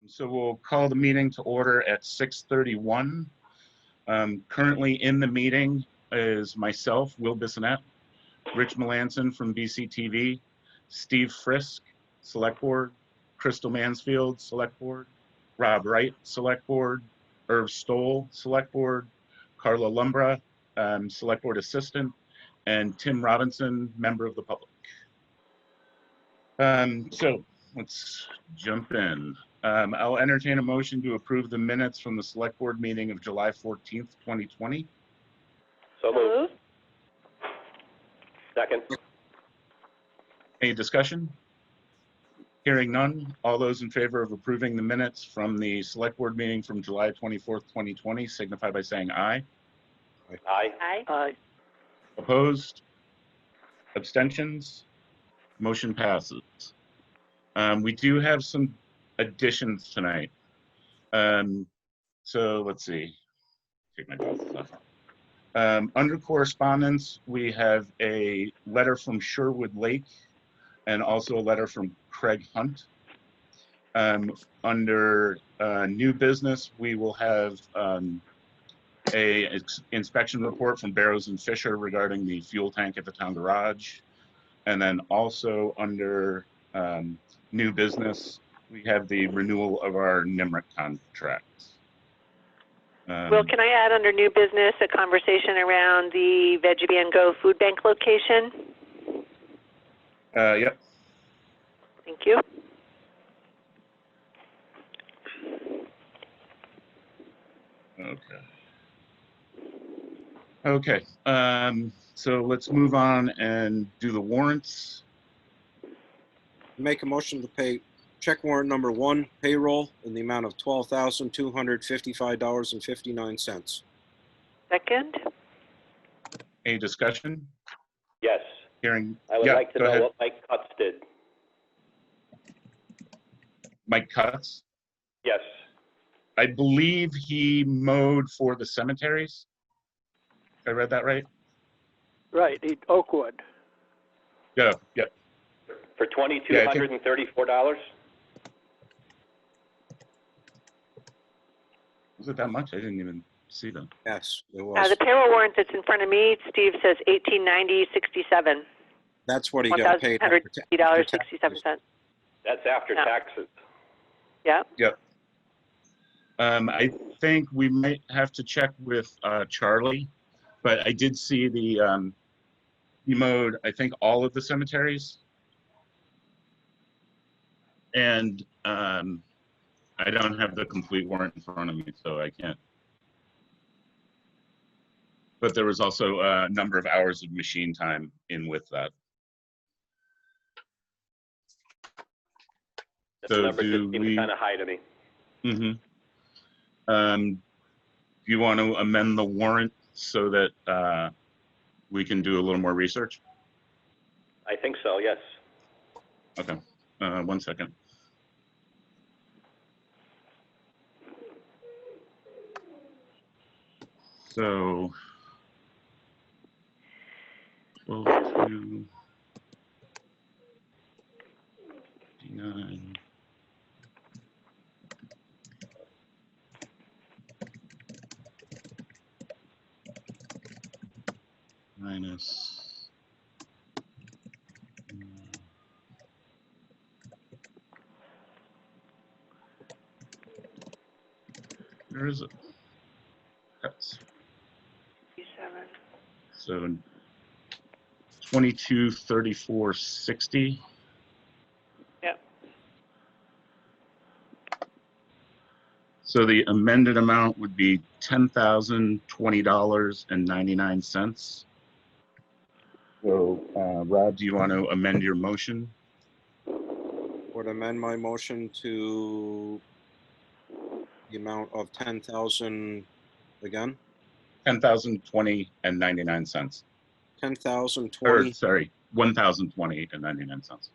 So we'll call the meeting to order at 6:31. Currently in the meeting is myself, Will Bissonette, Rich Melanson from BCTV, Steve Frisk, Select Board, Crystal Mansfield, Select Board, Rob Wright, Select Board, Irv Stoll, Select Board, Carla Lumbra, Select Board Assistant, and Tim Robinson, member of the public. So let's jump in. I'll entertain a motion to approve the minutes from the Select Board meeting of July 14th, 2020. So moved. Second. Any discussion? Hearing none. All those in favor of approving the minutes from the Select Board meeting from July 24th, 2020 signify by saying aye. Aye. Aye. Aye. Opposed? Abstentions? Motion passes. We do have some additions tonight. So let's see. Take my glasses off. Under correspondence, we have a letter from Sherwood Lake and also a letter from Craig Hunt. Under new business, we will have a inspection report from Barrows and Fisher regarding the fuel tank at the town garage. And then also under new business, we have the renewal of our NEMRC contracts. Will, can I add under new business a conversation around the Veggie and Go food bank location? Yep. Thank you. Okay. So let's move on and do the warrants. Make a motion to pay check warrant number 1, payroll, in the amount of $12,255.59. Second. Any discussion? Yes. Hearing. I would yeah, like to go know ahead. what Mike Cutts did. Mike Cutts. Yes. I believe he mowed for the cemeteries. I read that right? Right, Oakwood. Yeah. Yep. For $2,234? Was it that much? I didn't even see them. Yes, it was. The payroll warrant that's in front of me, Steve says $1,890.67. That's what he got paid. $1,150.67. That's after Yeah. taxes. Yeah. Yep. I think we might have to check with Charlie, but I did see the he mowed, I think, all of the cemeteries. And I don't have the complete warrant in front of me, so I can't. But there was also a number of hours of machine time in with that. That So number do just seems we? kind of high to me. Mm-hmm. Do you want to amend the warrant so that we can do a little more research? I think so, yes. Okay. 1 second. So, 12,259. Minus. Where is it? That's so 2234.60. Yep. So the amended amount would be $10,020.99. So, Rob, do you want to amend your motion? Would amend my motion to the amount of 10,000 again? $10,020.99. 10,020. Or sorry, $1,020.99.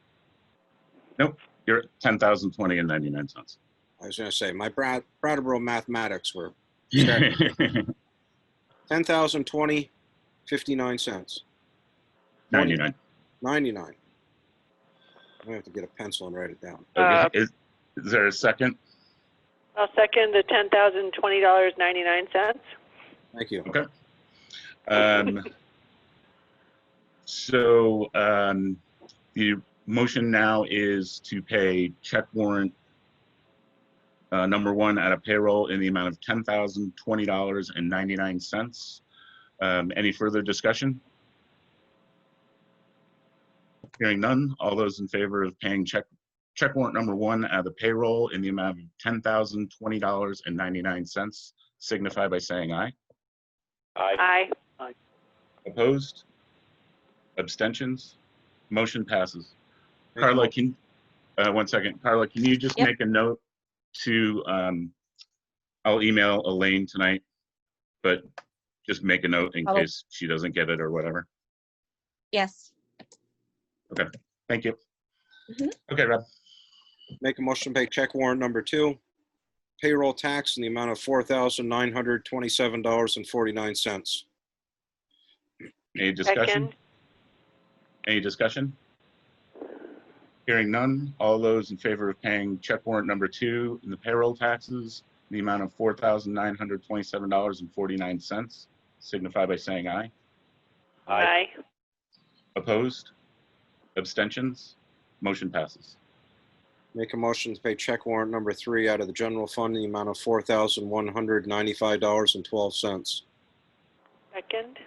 Nope, you're at $10,020.99. I was going to say my Brattleboro mathematics were 10,020.59 cents. 99. 99. I'm going to have to get a pencil and write it down. Okay. Is there a second? I'll second the $10,020.99. Thank you. Okay. So the motion now is to pay check warrant number 1 out of payroll in the amount of $10,020.99. Any further discussion? Hearing none, all those in favor of paying check warrant number 1 out of the payroll in the amount of $10,020.99 signify by saying aye. Aye. Aye. Opposed? Abstentions? Motion passes. Make a Carla, mo- can, 1 second. Carla, can you just Yep. make a note to, I'll email Elaine tonight, but just make a note in Oh. case she doesn't get it or whatever. Yes. Thank you. Mhm. Okay, Rob. Make a motion to pay check warrant number 2, payroll tax in the amount of $4,927.49. Any discussion? Second. Any discussion? Hearing none, all those in favor of paying check warrant number 2 in the payroll taxes in the amount of $4,927.49 signify by saying aye. Aye. Opposed? Abstentions? Motion passes. Make a motion to pay check warrant number 3 out of the general fund in the amount of $4,195.12. Second.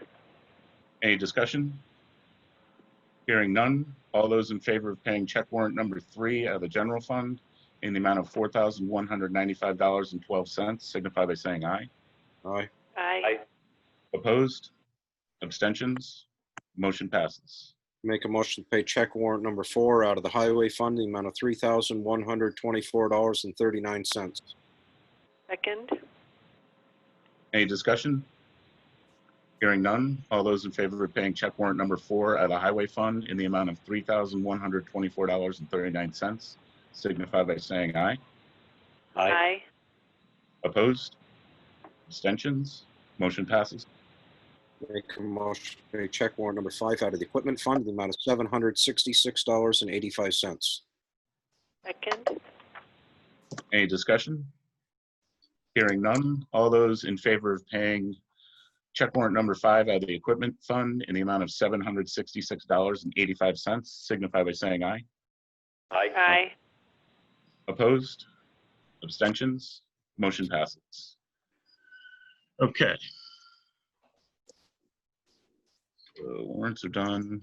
Any discussion? Hearing none, all those in favor of paying check warrant number 3 out of the general fund in the amount of $4,195.12 signify by saying aye. Aye. Aye. Opposed? Abstentions? Motion passes. Make a motion to pay check warrant number 4 out of the highway fund in the amount of $3,124.39. Second. Any discussion? Hearing none, all those in favor of paying check warrant number 4 out of the highway fund in the amount of $3,124.39 signify by saying aye. Aye. Opposed? Abstentions? Motion passes. Make a motion to pay check warrant number 5 out of the equipment fund in the amount of $766.85. Second. Any discussion? Hearing none, all those in favor of paying check warrant number 5 out of the equipment fund in the amount of $766.85 signify by saying aye. Aye. Aye. Opposed? Abstentions? Motion passes. Okay. So warrants are done.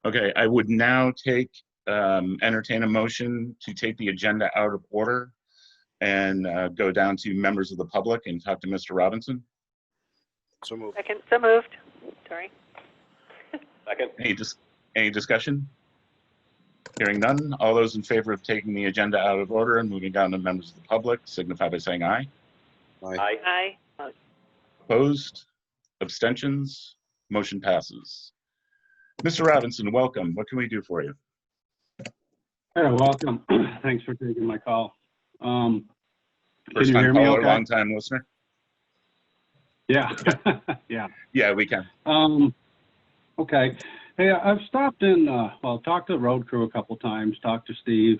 Okay, I would now entertain a motion to take the agenda out of order and go down to members of the public and talk to Mr. Robinson. So moved. Second. So moved. Sorry. Second. Any discussion? Hearing none, all those in favor of taking the agenda out of order and moving down to members of the public signify by saying aye. Aye. Aye. Aye. Opposed? Abstentions? Motion passes. Mr. Robinson, welcome. What can we do for you? Hey, welcome. Thanks for taking my call. Can First you hear time me caller, okay? long time listener? Yeah, yeah. Yeah, we can. Okay. Hey, I've stopped in, talked to the road crew a couple times, talked to Steve,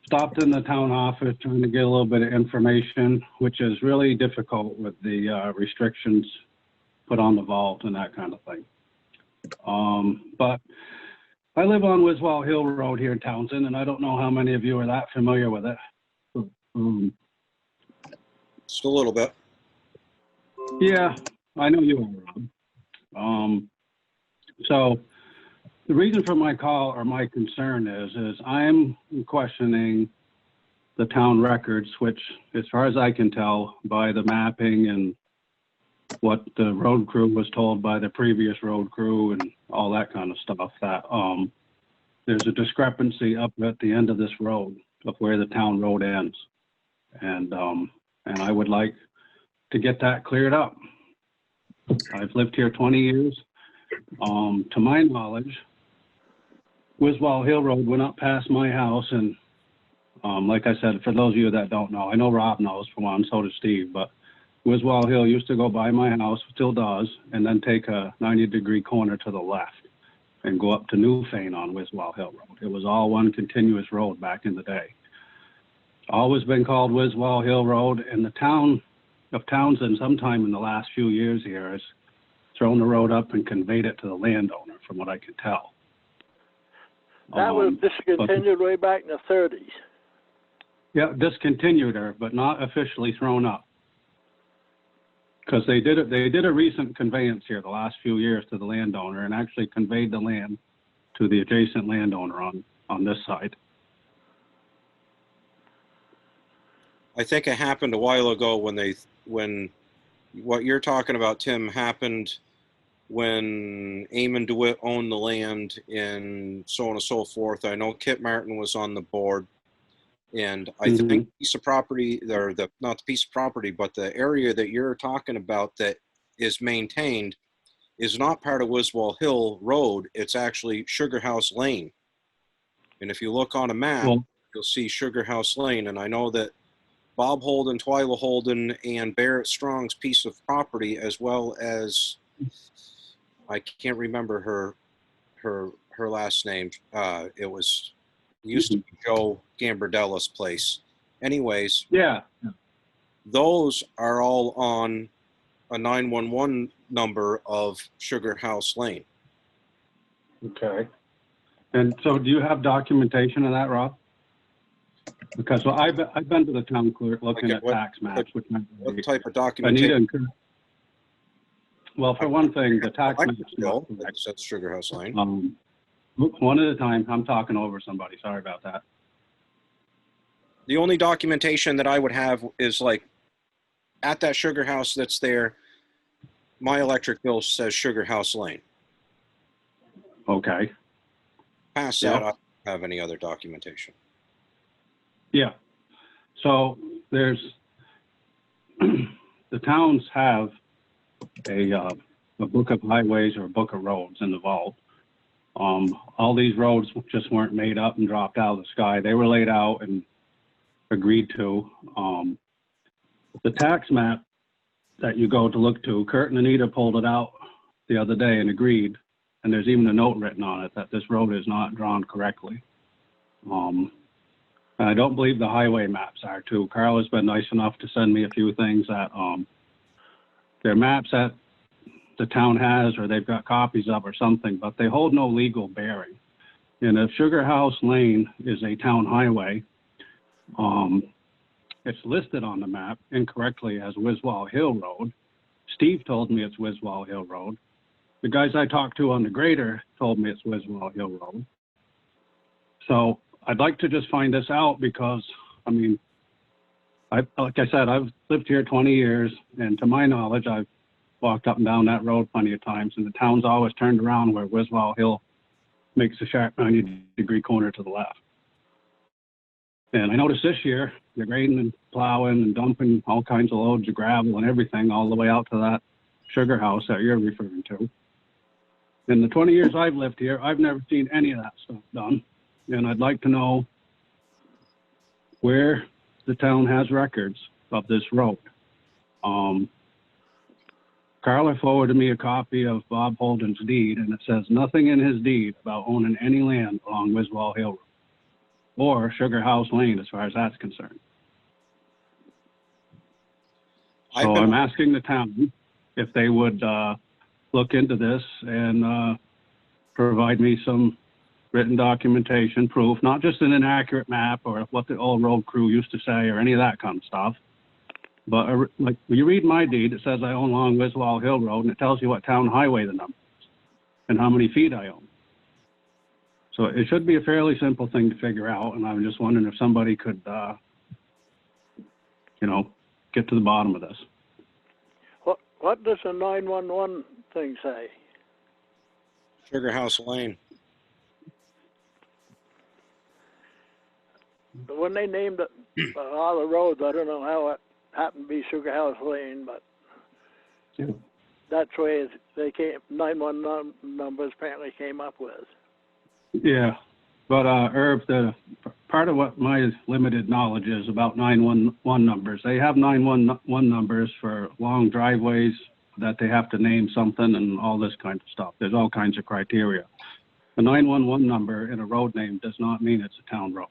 stopped in the town office trying to get a little bit of information, which is really difficult with the restrictions put on the vault and that kind of thing. But I live on Wiswall Hill Road here in Townshend, and I don't know how many of you are that familiar with it. Just a little bit. Yeah, I know you are, Rob. So the reason for my call or my concern is I'm questioning the town records, which, as far as I can tell, by the mapping and what the road crew was told by the previous road crew and all that kind of stuff, that there's a discrepancy up at the end of this road of where the town road ends. And I would like to get that cleared up. I've lived here 20 years. To my knowledge, Wiswall Hill Road went up past my house, and like I said, for those of you that don't know, I know Rob knows for one, so does Steve, but Wiswall Hill used to go by my house, still does, and then take a 90-degree corner to the left and go up to Newfane on Wiswall Hill Road. It was all one continuous road back in the day. always been called Wiswall Hill Road, and the town of Townsend sometime in the last few years here has thrown the road up and conveyed it to the landowner, from what I can tell. That was But- discontinued way back in the 30s. Yeah, discontinued her, but not officially thrown up. Because they did a recent conveyance here the last few years to the landowner and actually conveyed the land to the adjacent landowner on this side. I think it happened a while ago when what you're talking about, Tim, happened when Eamon DeWitt owned the land and so on and so forth. I know Kit Martin was on the board, and I think piece of property, or not the piece of property, but the area that you're talking about that is maintained is not part of Wiswall Hill Road. It's actually Sugar House Lane. And if you look on a map, you'll see Sugar House Lane. And I know that Bob Holden, Twyla Holden, and Barrett Strong's piece of property, as well as, I can't remember her last name. It used to be Joe Gambardella's place. Anyways, Yeah. those are all on a 911 number of Sugar House Lane. Okay. And so do you have documentation of that, Rob? Because I've been to the town clerk looking at tax maps. What type of Anita documentation? and Kurt. Well, for one thing, the tax maps. Bill, that says Sugar House Lane. One at a time. I'm talking over somebody. Sorry about that. The only documentation that I would have is like at that sugar house that's there, my electric bill says Sugar House Lane. Okay. Past that, I don't have any other documentation. Yeah. So there's the towns have a book of highways or a book of roads in the vault. All these roads just weren't made up and dropped out of the sky. They were laid out and agreed to. The tax map that you go to look to, Kurt and Anita pulled it out the other day and agreed. And there's even a note written on it that this road is not drawn correctly. And I don't believe the highway maps are too. Carl has been nice enough to send me a few things that they're maps that the town has or they've got copies of or something, but they hold no legal bearing. And if Sugar House Lane is a town highway, it's listed on the map incorrectly as Wiswall Hill Road. Steve told me it's Wiswall Hill Road. The guys I talked to on the grader told me it's Wiswall Hill Road. So I'd like to just find this out because, I mean, like I said, I've lived here 20 years, and to my knowledge, I've walked up and down that road plenty of times, and the town's always turned around where Wiswall Hill makes a sharp 90-degree corner to the left. And I noticed this year, they're grading and plowing and dumping all kinds of loads of gravel and everything all the way out to that sugar house that you're referring to. In the 20 years I've lived here, I've never seen any of that stuff done. And I'd like to know where the town has records of this road. Carla forwarded me a copy of Bob Holden's deed, and it says nothing in his deed about owning any land along Wiswall Hill Road or Sugar House Lane as far as that's concerned. So I'm asking the town if they would look into this and provide me some written documentation, proof, not just an inaccurate map or what the old road crew used to say or any of that kind of stuff. But like when you read my deed, it says I own along Wiswall Hill Road, and it tells you what town highway the number is and how many feet I own. So it should be a fairly simple thing to figure out, and I'm just wondering if somebody could, get to the bottom of this. What does the 911 thing say? Sugar House Lane. When they named it, all the roads, I don't know how it happened to be Sugar House Lane, but that's where they came. 911 numbers apparently came up with. Yeah, but Herb, the part of what my limited knowledge is about 911 numbers, they have 911 numbers for long driveways that they have to name something and all this kind of stuff. There's all kinds of criteria. The 911 number in a road name does not mean it's a town road.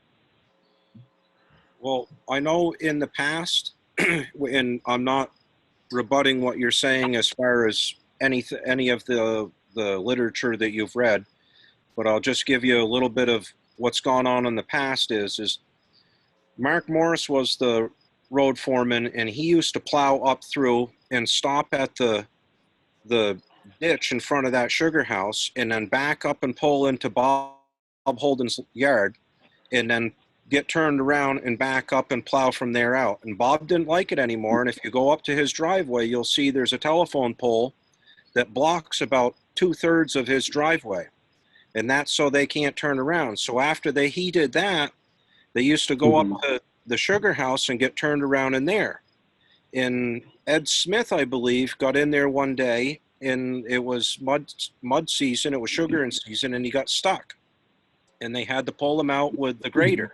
Well, I know in the past, and I'm not rebutting what you're saying as far as any of the literature that you've read, but I'll just give you a little bit of what's gone on in the past is Mark Morris was the road foreman, and he used to plow up through and stop at the ditch in front of that sugar house and then back up and pull into Bob Holden's yard and then get turned around and back up and plow from there out. And Bob didn't like it anymore. And if you go up to his driveway, you'll see there's a telephone pole that blocks about 2/3 of his driveway. And that's so they can't turn around. So after he did that, they used to go up to the sugar house and get turned around in there. And Ed Smith, I believe, got in there one day, and it was mud season, it was sugar in season, and he got stuck. And they had to pull him out with the grader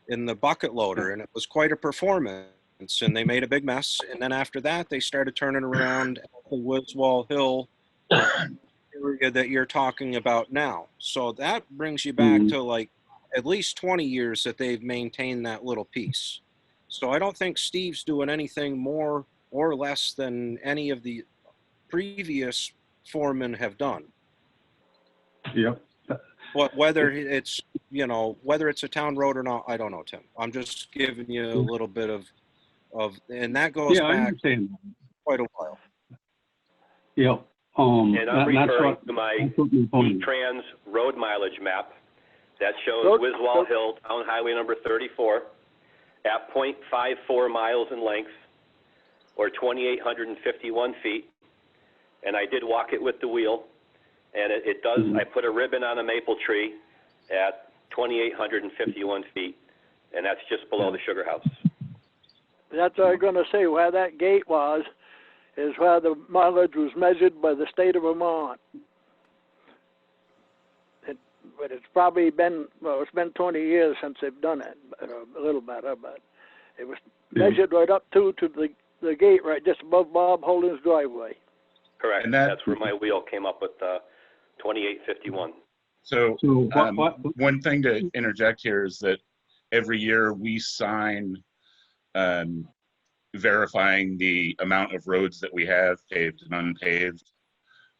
in the bucket loader, and it was quite a performance, and they made a big mess. And then after that, they started turning around at the Wiswall Hill area that you're talking about now. So that brings you back to like at least 20 years that they've maintained that little piece. So I don't think Steve's doing anything more or less than any of the previous foremen have done. Yep. But whether it's, whether it's a town road or not, I don't know, Tim. I'm just giving you a little bit of and that goes Yeah, I back understand. quite a while. Yep. And I'm that's referring what- to my that's what my point is. V-Trans road mileage map that shows Road- Wiswall Hill, Town Highway number 34, at 0.54 miles in length, or 2,851 feet. And I did walk it with the wheel, and it does, I put a ribbon on a maple tree at 2,851 feet, and that's just below the sugar house. That's what I was gonna say, where that gate was, is where the mileage was measured by the state of Vermont. But it's probably been, it's been 20 years since they've done it, a little better, but it was measured right up to the gate right just above Bob Holden's driveway. Correct. And That's where my wheel came up with 2,851. So So what, one thing to interject here is that every year we sign verifying the amount of roads that we have paved and unpaved.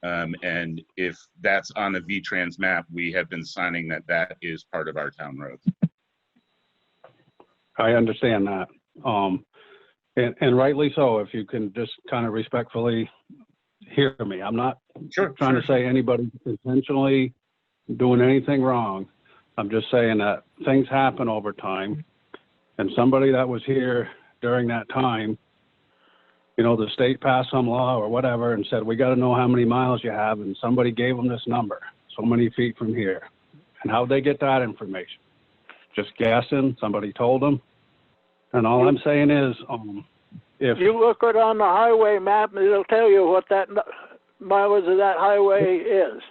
And if that's on the V-Trans map, we have been signing that is part of our town roads. I understand that. And rightly so, if you can just kind of respectfully hear me. I'm not trying to say anybody's intentionally doing anything wrong. I'm just saying that things happen over time. And somebody that was here during that time, the state passed some law or whatever and said, we got to know how many miles you have. And somebody gave them this number, so many feet from here. And how'd they get that information? Just guessing? Somebody told them? And all I'm saying is, if You look it on the highway map, and it'll tell you what that mileage of that highway is.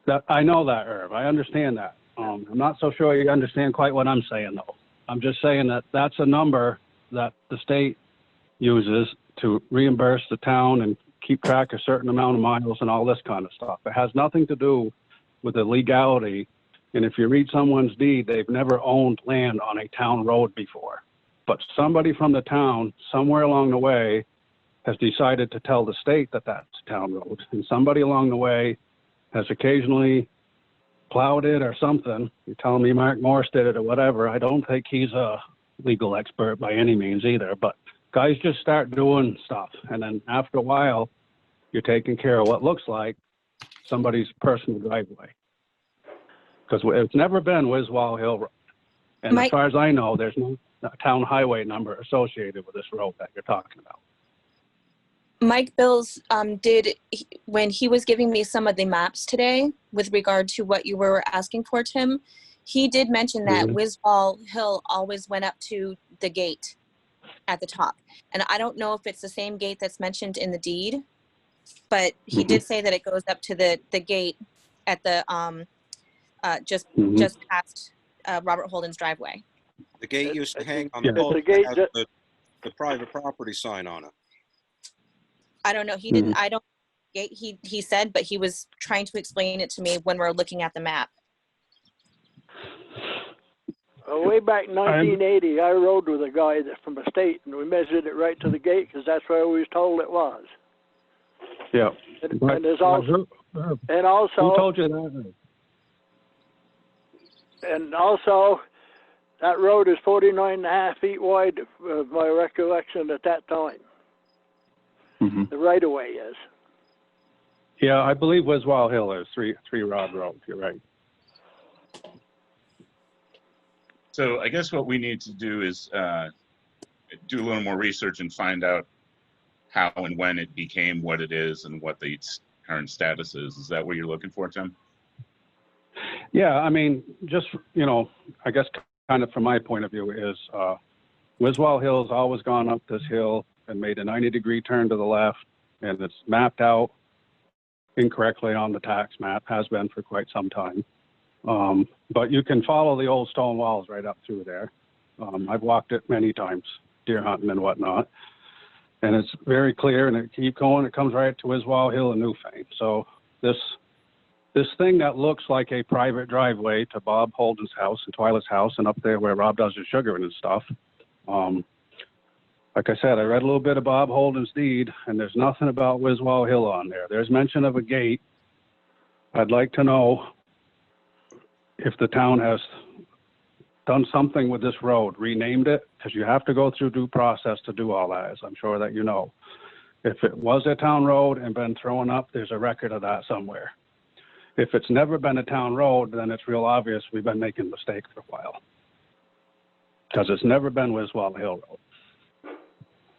that, I know that, Irv, I understand that. I'm not so sure you understand quite what I'm saying, though. I'm just saying that that's a number that the state uses to reimburse the town and keep track of a certain amount of miles and all this kind of stuff. It has nothing to do with the legality. And if you read someone's deed, they've never owned land on a town road before. But somebody from the town, somewhere along the way, has decided to tell the state that that's a town road. And somebody along the way has occasionally plowed it or something. You're telling me Mark Morris did it or whatever. I don't think he's a legal expert by any means either. But guys just start doing stuff. And then after a while, you're taking care of what looks like somebody's personal driveway. Because it's never been Wiswall Hill Road. And as far as I know, there's no town highway number associated with this road that you're talking about. Mike Bills when he was giving me some of the maps today with regard to what you were asking for, Tim, he did mention that Wiswall Hill always went up to the gate at the top. And I don't know if it's the same gate that's mentioned in the deed, but he did say that it goes up to the gate at the just past Robert Holden's driveway. The gate used to hang on the It's post a gate that has the private property sign on it. I don't know. He didn't. I don't. He said, but he was trying to explain it to me when we're looking at the map. Way back in 1980, I rode with a guy from the state, and we measured it right to the gate because that's where we was told it was. Yeah. And there's also, and also, who told you that? And also, that road is 49.5 feet wide, my recollection at that time. Mm-hmm. The right-of-way is. Yeah, I believe Wiswall Hill is three Rod Road. You're right. So I guess what we need to do is do a little more research and find out how and when it became what it is and what the current status is. Is that what you're looking for, Tim? Yeah, I mean, just, you know, I guess kind of from my point of view is Wiswall Hill's always gone up this hill and made a 90-degree turn to the left, and it's mapped out incorrectly on the tax map, has been for quite some time. But you can follow the old stone walls right up through there. I've walked it many times, deer hunting and whatnot. And it's very clear, and it keeps going. It comes right to Wiswall Hill and Newfane. So this thing that looks like a private driveway to Bob Holden's house and Twyla's house and up there where Rob does his sugaring and stuff. Like I said, I read a little bit of Bob Holden's deed, and there's nothing about Wiswall Hill on there. There's mention of a gate. I'd like to know if the town has done something with this road, renamed it, because you have to go through due process to do all that, as I'm sure that you know. If it was a town road and been thrown up, there's a record of that somewhere. If it's never been a town road, then it's real obvious we've been making mistakes for a while, because it's never been Wiswall Hill Road.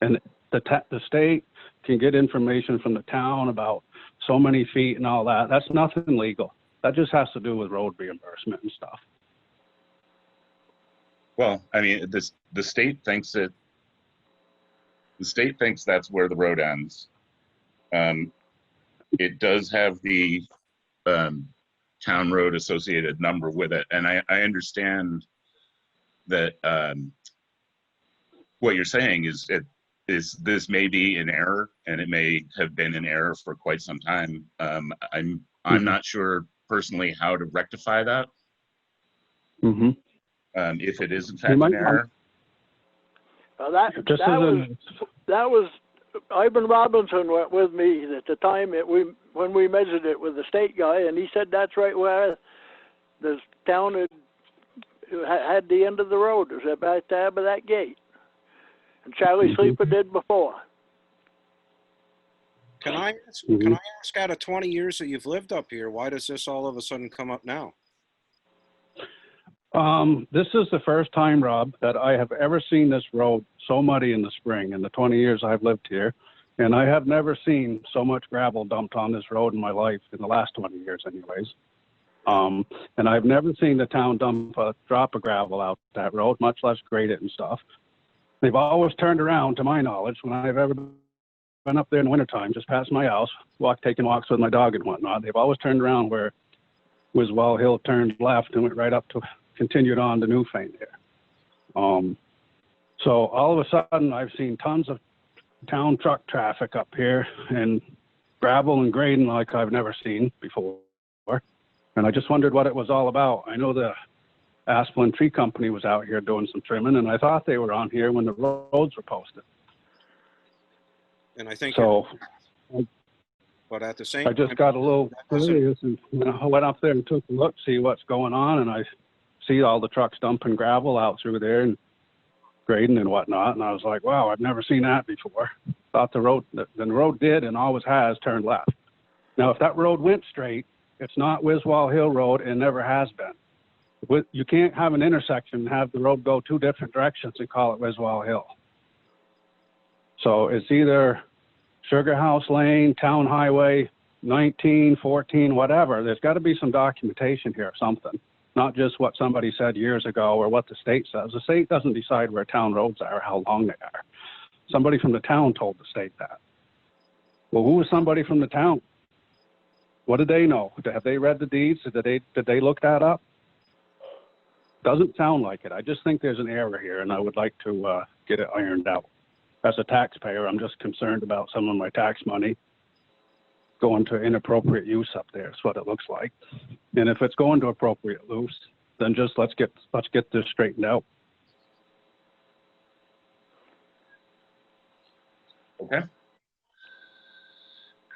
And the state can get information from the town about so many feet and all that. That's nothing legal. That just has to do with road reimbursement and stuff. Well, I mean, the state thinks that the state thinks that's where the road ends. It does have the town road associated number with it, and I understand that what you're saying is this may be an error, and it may have been an error for quite some time. I'm not sure personally how to rectify that. Mm-hmm. If it is in fact an error. That was Ivan Robinson went with me at the time when we measured it with the state guy, and he said that's right where the town had the end of the road. It was about there by that gate. And Charlie Sleeper did before. Can I ask, out of 20 years that you've lived up here, why does this all of a sudden come up now? This is the first time, Rob, that I have ever seen this road so muddy in the spring in the 20 years I've lived here. And I have never seen so much gravel dumped on this road in my life in the last 20 years anyways. And I've never seen the town dump a drop of gravel out that road, much less grade it and stuff. They've always turned around, to my knowledge, when I've ever been up there in the wintertime, just past my house, taking walks with my dog and whatnot. They've always turned around where Wiswall Hill turned left and went right up to, continued on to Newfane there. So all of a sudden, I've seen tons of town truck traffic up here and gravel and grading like I've never seen before. And I just wondered what it was all about. I know the Asplin Tree Company was out here doing some trimming, and I thought they were on here when the roads were posted. And I think so. But at the same I just got a little curious and I went up there and took a look, see what's going on, and I see all the trucks dumping gravel out through there and grading and whatnot, and I was like, wow, I've never seen that before. Thought the road did and always has turned left. Now, if that road went straight, it's not Wiswall Hill Road and never has been. You can't have an intersection and have the road go two different directions and call it Wiswall Hill. So it's either Sugar House Lane, Town Highway 19, 14, whatever. There's got to be some documentation here or something, not just what somebody said years ago or what the state says. The state doesn't decide where town roads are, how long they are. Somebody from the town told the state that. Well, who was somebody from the town? What did they know? Have they read the deeds? Did they look that up? Doesn't sound like it. I just think there's an error here, and I would like to get it ironed out. As a taxpayer, I'm just concerned about some of my tax money going to inappropriate use up there. Is what it looks like. And if it's going to appropriate use, then just let's get this straightened out. Okay.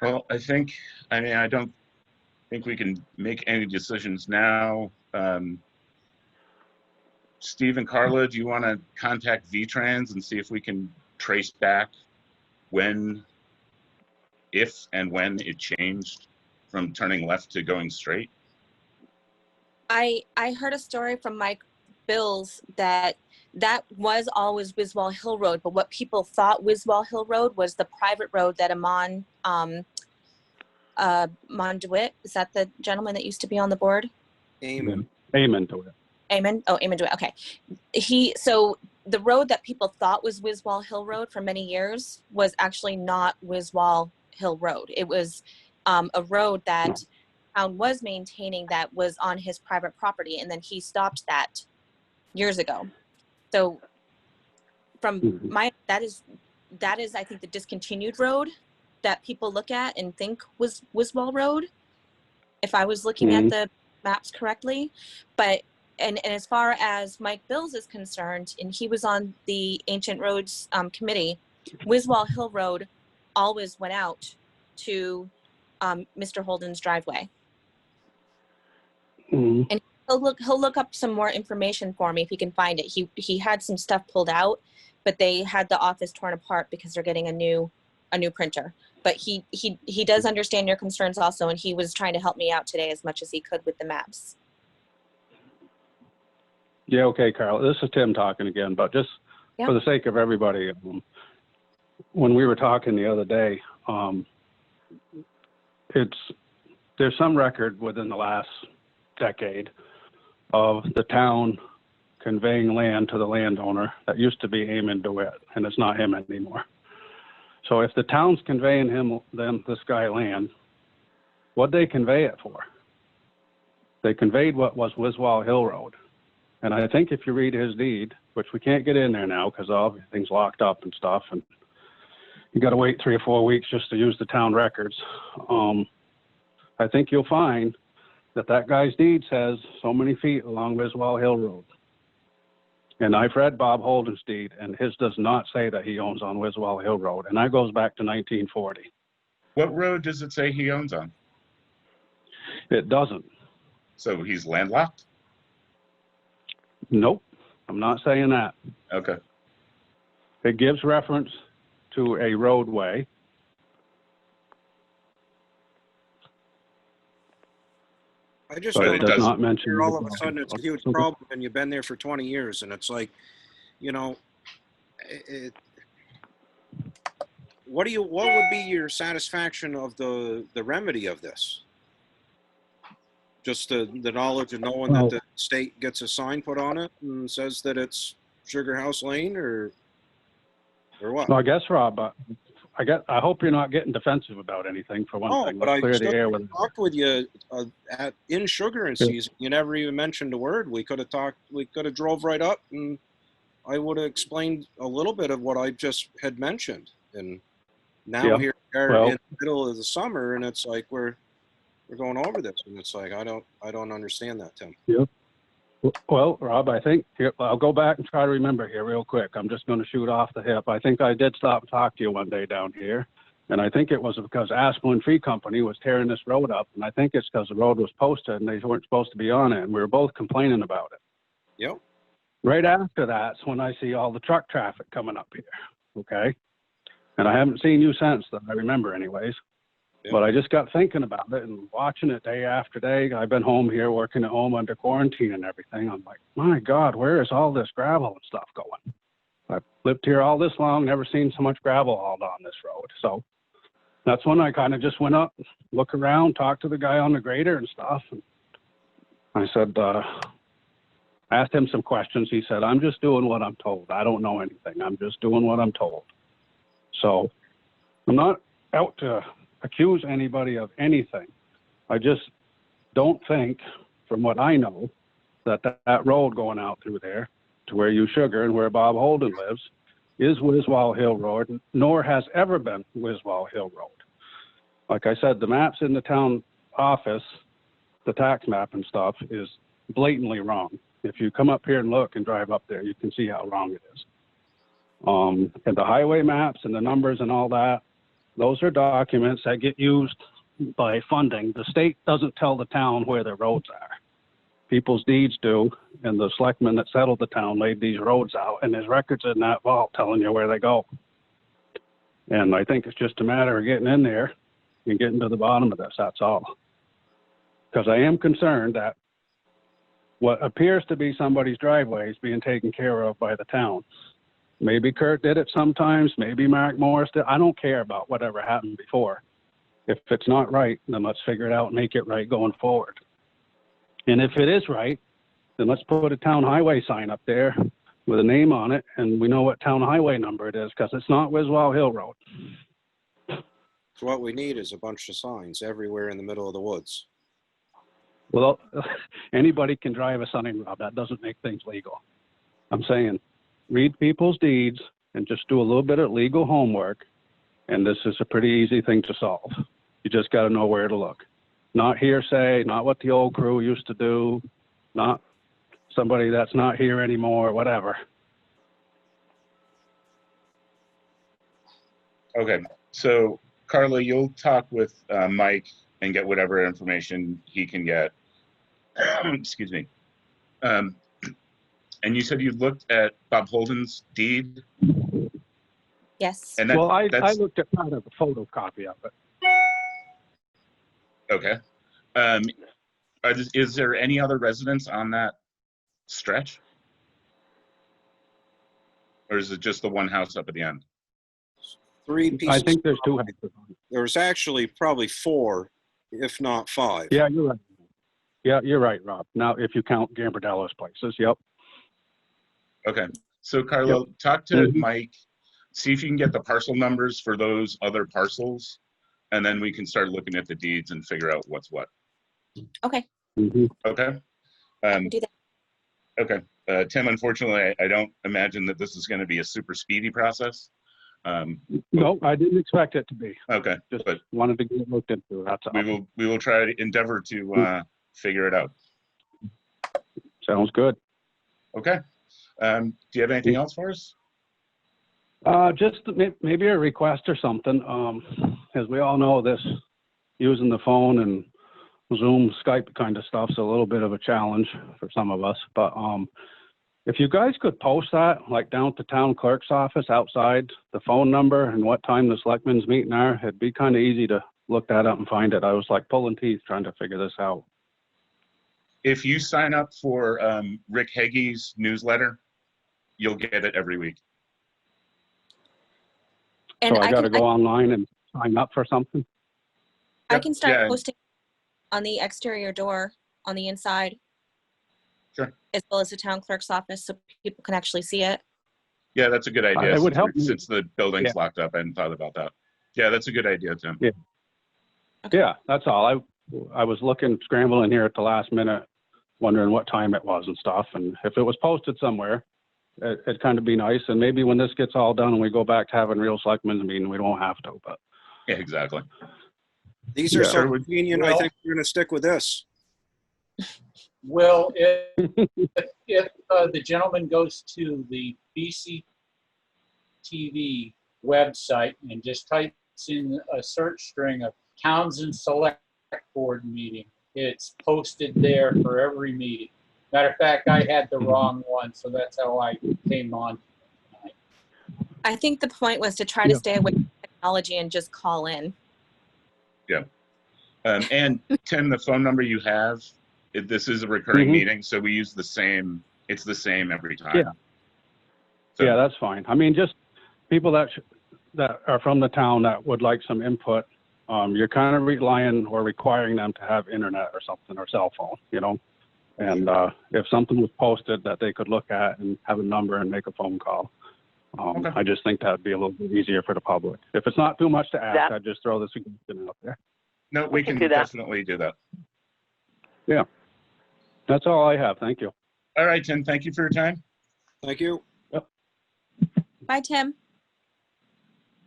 Well, I don't think we can make any decisions now. Steve and Carla, do you want to contact VTrans and see if we can trace back if and when it changed from turning left to going straight? I heard a story from Mike Bills that was always Wiswall Hill Road, but what people thought Wiswall Hill Road was the private road that Mondewitt, is that the gentleman that used to be on the board? Amen. Amen to it. Amen. Oh, Amen to it. Okay. So the road that people thought was Wiswall Hill Road for many years was actually not Wiswall Hill Road. It was a road that town was maintaining that was on his private property, and then he stopped that years ago. So from that is I think the discontinued road that people look at and think was Wiswall Road, if I was looking at the maps correctly. But and as far as Mike Bills is concerned, and he was on the Ancient Roads Committee, Wiswall Hill Road always went out to Mr. Holden's driveway. And he'll look up some more information for me if he can find it. He had some stuff pulled out, but they had the office torn apart because they're getting a new printer. But he does understand your concerns also, and he was trying to help me out today as much as he could with the maps. Yeah, okay, Carl. This is Tim talking again, but just for the sake of everybody, when we were talking the other day, there's some record within the last decade of the town conveying land to the landowner that used to be Eamon DeWitt, and it's not him anymore. So if the town's conveying this guy land, what'd they convey it for? They conveyed what was Wiswall Hill Road. And I think if you read his deed, which we can't get in there now because everything's locked up and stuff, and you got to wait 3 or 4 weeks just to use the town records. I think you'll find that guy's deed says so many feet along Wiswall Hill Road. And I've read Bob Holden's deed, and his does not say that he owns on Wiswall Hill Road, and that goes back to 1940. What road does it say he owns on? It doesn't. So he's landlocked? Nope, I'm not saying that. Okay. It gives reference to a roadway. I just But don't it does not mention all of a sudden it's a huge problem, and you've been there for 20 years, and it's like, what would be your satisfaction of the remedy of this? Just the knowledge of knowing that the state gets a sign put on it and says that it's Sugar House Lane, or what? Well, I guess, Rob, I hope you're not getting defensive about anything, for one thing. But I clear the air with talked with you in sugaring season. You never even mentioned a word. We could have talked. We could have drove right up, and I would have explained a little bit of what I just had mentioned. And now here we are in the middle of the summer, and it's like we're going over this, and it's like I don't understand that, Tim. Yep. Well, Rob, I think I'll go back and try to remember here real quick. I'm just going to shoot off the hip. I think I did stop and talk to you one day down here, and I think it was because Asplin Tree Company was tearing this road up, and I think it's because the road was posted and they weren't supposed to be on it, and we were both complaining about it. Yep. Right after that's when I see all the truck traffic coming up here, okay? And I haven't seen you since that I remember anyways. Yeah. But I just got thinking about it and watching it day after day. I've been home here working at home under quarantine and everything. I'm like, my God, where is all this gravel and stuff going? I've lived here all this long, never seen so much gravel hauled on this road. So that's when I kind of just went up, look around, talk to the guy on the grader and stuff. And I said, asked him some questions. He said, I'm just doing what I'm told. I don't know anything. I'm just doing what I'm told. So I'm not out to accuse anybody of anything. I just don't think, from what I know, that road going out through there to where you sugar and where Bob Holden lives is Wiswall Hill Road, nor has ever been Wiswall Hill Road. Like I said, the maps in the town office, the tax map and stuff, is blatantly wrong. If you come up here and look and drive up there, you can see how wrong it is. And the highway maps and the numbers and all that, those are documents that get used by funding. The state doesn't tell the town where their roads are. People's deeds do, and the selectmen that settled the town laid these roads out, and there's records in that vault telling you where they go. And I think it's just a matter of getting in there and getting to the bottom of this, that's all. Because I am concerned that what appears to be somebody's driveway is being taken care of by the town. Maybe Kurt did it sometimes, maybe Mark Morris did. I don't care about whatever happened before. If it's not right, then let's figure it out and make it right going forward. And if it is right, then let's put a town highway sign up there with a name on it, and we know what town highway number it is, because it's not Wiswall Hill Road. So what we need is a bunch of signs everywhere in the middle of the woods. Well, anybody can drive a sign, Rob. That doesn't make things legal. I'm saying, read people's deeds and just do a little bit of legal homework, and this is a pretty easy thing to solve. You just got to know where to look. Not hearsay, not what the old crew used to do, not somebody that's not here anymore, whatever. Okay, so Carla, you'll talk with Mike and get whatever information he can get. Excuse me. And you said you looked at Bob Holden's deed? Yes. And that, Well, I looked at kind of a photocopy of it. Okay. Is there any other residents on that stretch? Or is it just the one house up at the end? 3 pieces. I think there's 2 houses on it. There's actually probably 4, if not 5. Yeah, you're right. Yeah, you're right, Rob. Now, if you count Gambardello's places, yep. Okay. So Carlo, talk to Mike, see if you can get the parcel numbers for those other parcels, and then we can start looking at the deeds and figure out what's what. Okay. Okay. Do that. Okay. Tim, unfortunately, I don't imagine that this is going to be a super speedy process. No, I didn't expect it to be. Okay. Just But wanted to get looked into. That's all. we will try to endeavor to figure it out. Sounds good. Okay. Do you have anything else for us? Just maybe a request or something. As we all know, this using the phone and Zoom, Skype kind of stuff's a little bit of a challenge for some of us. But if you guys could post that, like down at the town clerk's office outside, the phone number and what time the selectmen's meeting are, it'd be kind of easy to look that up and find it. I was like pulling teeth trying to figure this out. If you sign up for Rick Heggie's newsletter, you'll get it every week. And so I got to go online and sign up for something? I can start posting on the exterior door on the inside. Sure. As well as the town clerk's office so people can actually see it. Yeah, that's a good idea. It would help me. Since the building's locked up, I hadn't thought about that. Yeah, that's a good idea, Tim. Yeah. Okay. Yeah, that's all. I was scrambling here at the last minute, wondering what time it was and stuff. And if it was posted somewhere, it'd kind of be nice. And maybe when this gets all done and we go back to having real selectmen's meeting, we won't have to. But yeah, exactly. These are so convenient. I think we're going to stick with this. Well, if the gentleman goes to the BCTV website and just types in a search string of Townshend Select Board meeting, it's posted there for every meeting. Matter of fact, I had the wrong one, so that's how I came on tonight. I think the point was to try to stay away from technology and just call in. Yeah. And Tim, the phone number you have, this is a recurring meeting, so we use the same. It's the same every time. Yeah. So, yeah, that's fine. I mean, just people that are from the town that would like some input. You're kind of relying or requiring them to have internet or something or cell phone, you know. And if something was posted that they could look at and have a number and make a phone call, I just think that'd be a little bit easier for the public. If it's not too much to ask, I'd just throw the suggestion out there. No, we can definitely do that. Yeah, that's all I have. Thank you. All right, Tim. Thank you for your time. Thank you. Yep. Bye, Tim.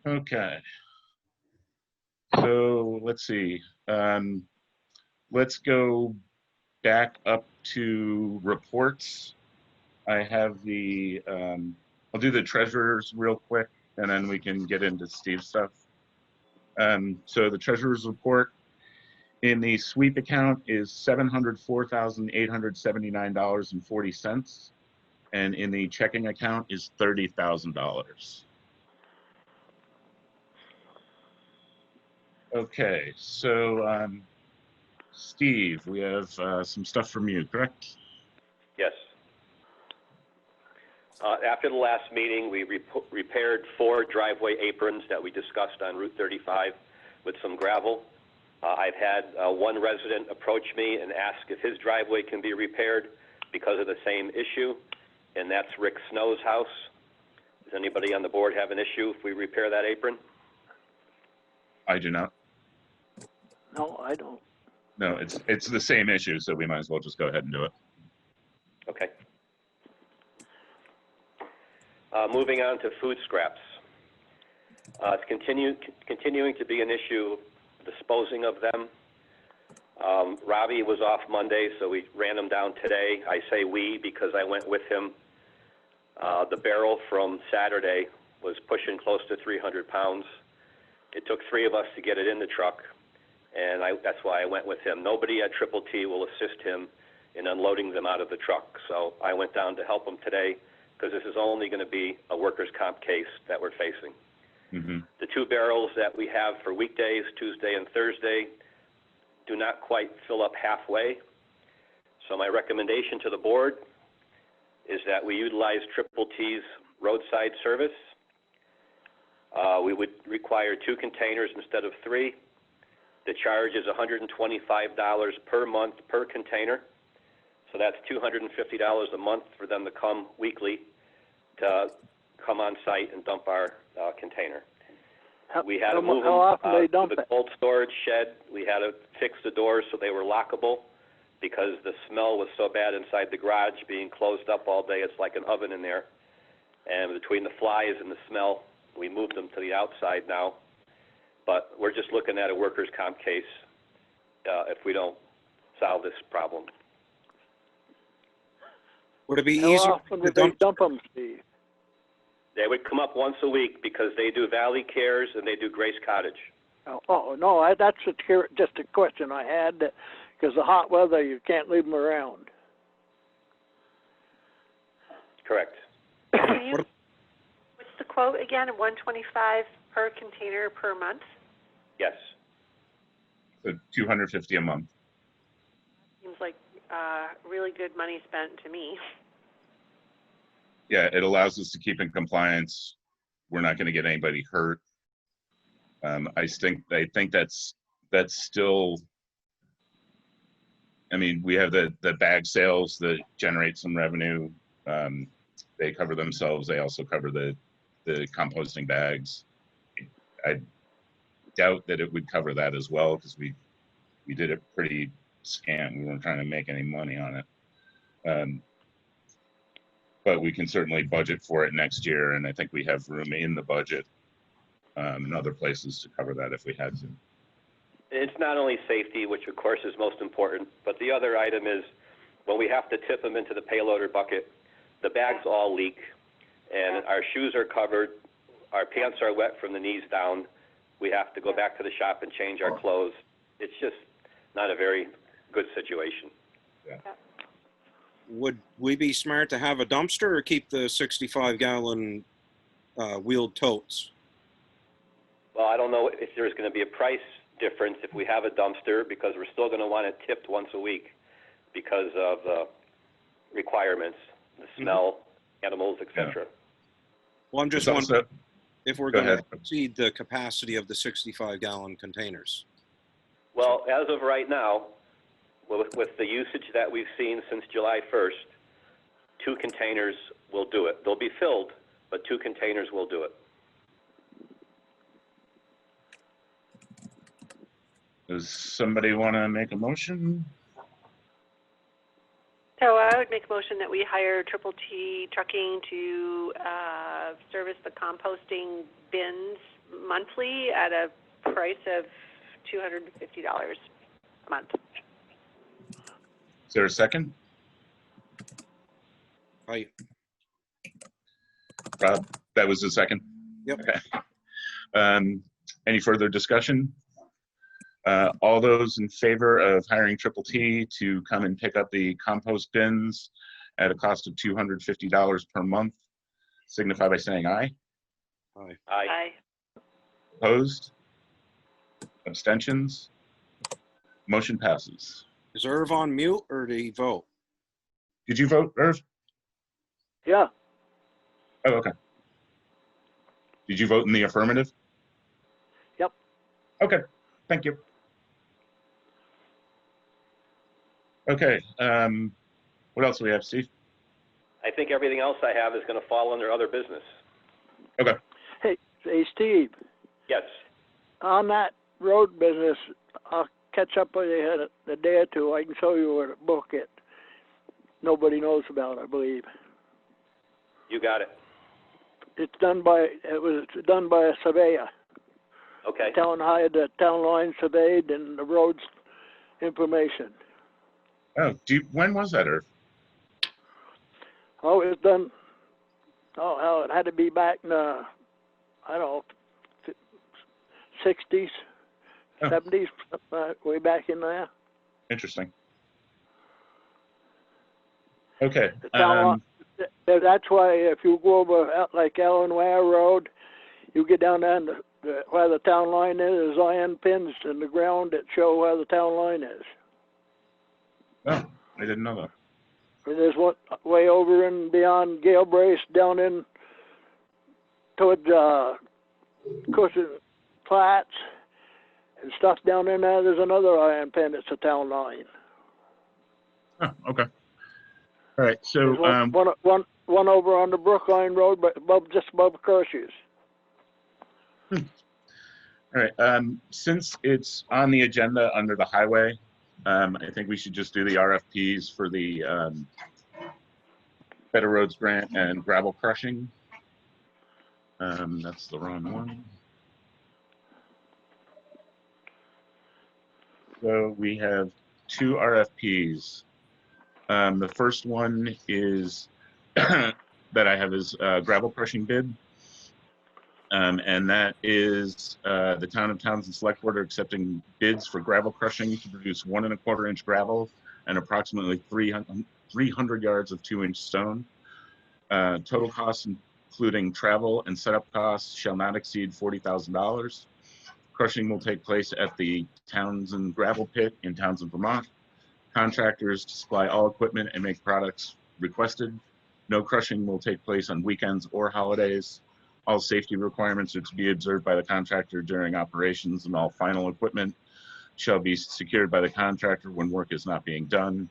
Okay. So let's see. Let's go back up to reports. I have the, I'll do the treasurer's real quick, and then we can get into Steve's stuff. So the treasurer's report in the sweep account is $704,879.40, and in the checking account is $30,000. Okay, so Steve, we have some stuff from you, correct? Yes. After the last meeting, we repaired 4 driveway aprons that we discussed on Route 35 with some gravel. I've had one resident approach me and ask if his driveway can be repaired because of the same issue, and that's Rick Snow's house. Does anybody on the board have an issue if we repair that apron? I do not. No, I don't. No, it's the same issue, so we might as well just go ahead and do it. Okay. Moving on to food scraps. It's continuing to be an issue, disposing of them. Robbie was off Monday, so we ran him down today. I say we because I went with him. The barrel from Saturday was pushing close to 300 pounds. It took 3 of us to get it in the truck, and that's why I went with him. Nobody at Triple T will assist him in unloading them out of the truck, so I went down to help him today because this is only going to be a workers' comp case that we're facing. Mm-hmm. The 2 barrels that we have for weekdays, Tuesday and Thursday, do not quite fill up halfway. So my recommendation to the board is that we utilize Triple T's roadside service. We would require 2 containers instead of 3. The charge is $125 per month per container. So that's $250 a month for them to come weekly to come on site and dump our container. We had to move them to the cold storage shed. We had to fix the doors so they were lockable because the smell was so bad inside the garage being closed up all day. It's like an oven in there. And between the flies and the smell, we moved them to the outside now. But we're just looking at a workers' comp case if we don't solve this problem. Would it be How easier often to would they dump them, Steve? They would come up once a week because they do Valley Cares and they do Grace Cottage. Oh no, that's just a question I had, because the hot weather, you can't leave them around. Correct. What's the quote again? $125 per container per month? Yes. So $250 a month. Seems like really good money spent to me. Yeah, it allows us to keep in compliance. We're not going to get anybody hurt. I think that's still. I mean, we have the bag sales that generate some revenue. They cover themselves. They also cover the composting bags. I doubt that it would cover that as well because we did it pretty scant. We weren't trying to make any money on it. But we can certainly budget for it next year, and I think we have room in the budget in other places to cover that if we had to. It's not only safety, which of course is most important, but the other item is when we have to tip them into the payloader bucket, the bags all leak, and our shoes are covered, our pants are wet from the knees down. We have to go back to the shop and change our clothes. It's just not a very good situation. Yeah. Would we be smart to have a dumpster or keep the 65-gallon wheeled totes? Well, I don't know if there's going to be a price difference if we have a dumpster because we're still going to want it tipped once a week because of the requirements, the smell, animals, etc. Well, I'm just wondering if we're going to exceed the capacity of the 65-gallon containers. Well, as of right now, with the usage that we've seen since July 1st, 2 containers will do it. They'll be filled, but 2 containers will do it. Does somebody want to make a motion? So I would make a motion that we hire Triple T Trucking to service the composting bins monthly at a price of $250 a month. Is there a second? Aye. Rob, that was the second? Yep. Okay. Any further discussion? All those in favor of hiring Triple T to come and pick up the compost bins at a cost of $250 per month, signify by saying aye. Aye. Aye. Aye. Opposed? Abstentions? Motion passes. Is Irv on mute or did he vote? Did you vote, Irv? Yeah, Oh, okay. Did you vote in the affirmative? Yep. Okay, thank you. Okay, what else do we have, Steve? I think everything else I have is going to fall under other business. Okay. hey, Steve, Yes. on that road business, I'll catch up with you in a day or two. I can show you where to book it. Nobody knows about, I believe. You got it. It was done by a surveyor. Okay. Town hired the town line surveyed and the roads information. Oh, when was that, Irv? Oh, it was done, it had to be back in the, I don't know, 60s, Oh. 70s, way back in there. Interesting. Okay. The town that's why if you go over like Ellen Ware Road, you get down there and where the town line is, there's iron pins in the ground that show where the town line is. Oh, I didn't know that. And there's one way over and beyond Gale Brace down in towards Cushion Flats and stuff down in there. There's another iron pin that's a town line. Oh, okay. All right, so, There's one over on the Brookline Road, but just above Kirsch's. all right, since it's on the agenda under the highway, I think we should just do the RFPs for the Better Roads Grant and gravel crushing. That's the wrong one. So we have two RFPs. The first one is that I have is gravel crushing bid. And that is the town of Townsend Selectboard are accepting bids for gravel crushing to produce 1 1/4 inch gravel and approximately 300 yards of 2-inch stone. Total costs, including travel and setup costs, shall not exceed $40,000. Crushing will take place at the Townsend Gravel Pit in Townsend, Vermont. Contractors to supply all equipment and make products requested. No crushing will take place on weekends or holidays. All safety requirements are to be observed by the contractor during operations, and all final equipment shall be secured by the contractor when work is not being done.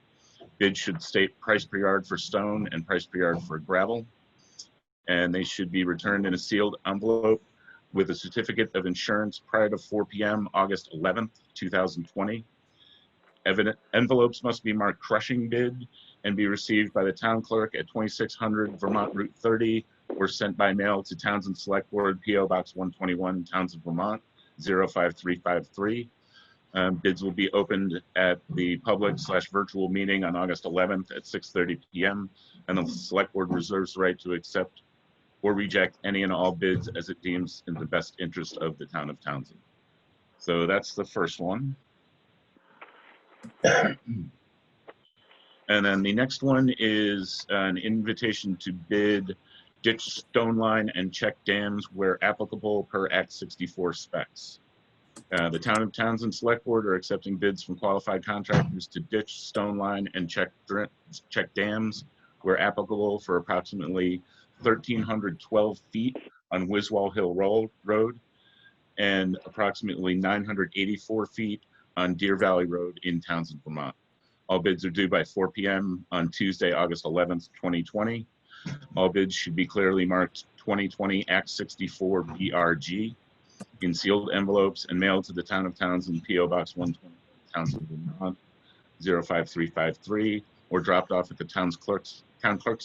Bids should state price per yard for stone and price per yard for gravel. And they should be returned in a sealed envelope with a certificate of insurance prior to 4 p.m. August 11th, 2020. Envelopes must be marked crushing bid and be received by the town clerk at 2600 Vermont Route 30 or sent by mail to Townsend Select Board, P.O. Box 121, Townsend, Vermont, 05353. Bids will be opened at the public/virtual meeting on August 11th at 6:30 p.m. and the Select Board reserves the right to accept or reject any and all bids as it deems in the best interest of the town of Townsend. So that's the first one. And then the next one is an invitation to bid ditch, stone line, and check dams where applicable per Act 64 specs. The town of Townsend Select Board are accepting bids from qualified contractors to ditch, stone line, and check dams where applicable for approximately 1,312 feet on Wiswall Hill Road and approximately 984 feet on Deer Valley Road in Townsend, Vermont. All bids are due by 4 p.m. on Tuesday, August 11th, 2020. All bids should be clearly marked 2020 Act 64 BRG in sealed envelopes and mailed to the town of Townsend, P.O. Box 120, Townsend, Vermont, 05353, or dropped off at the town clerk's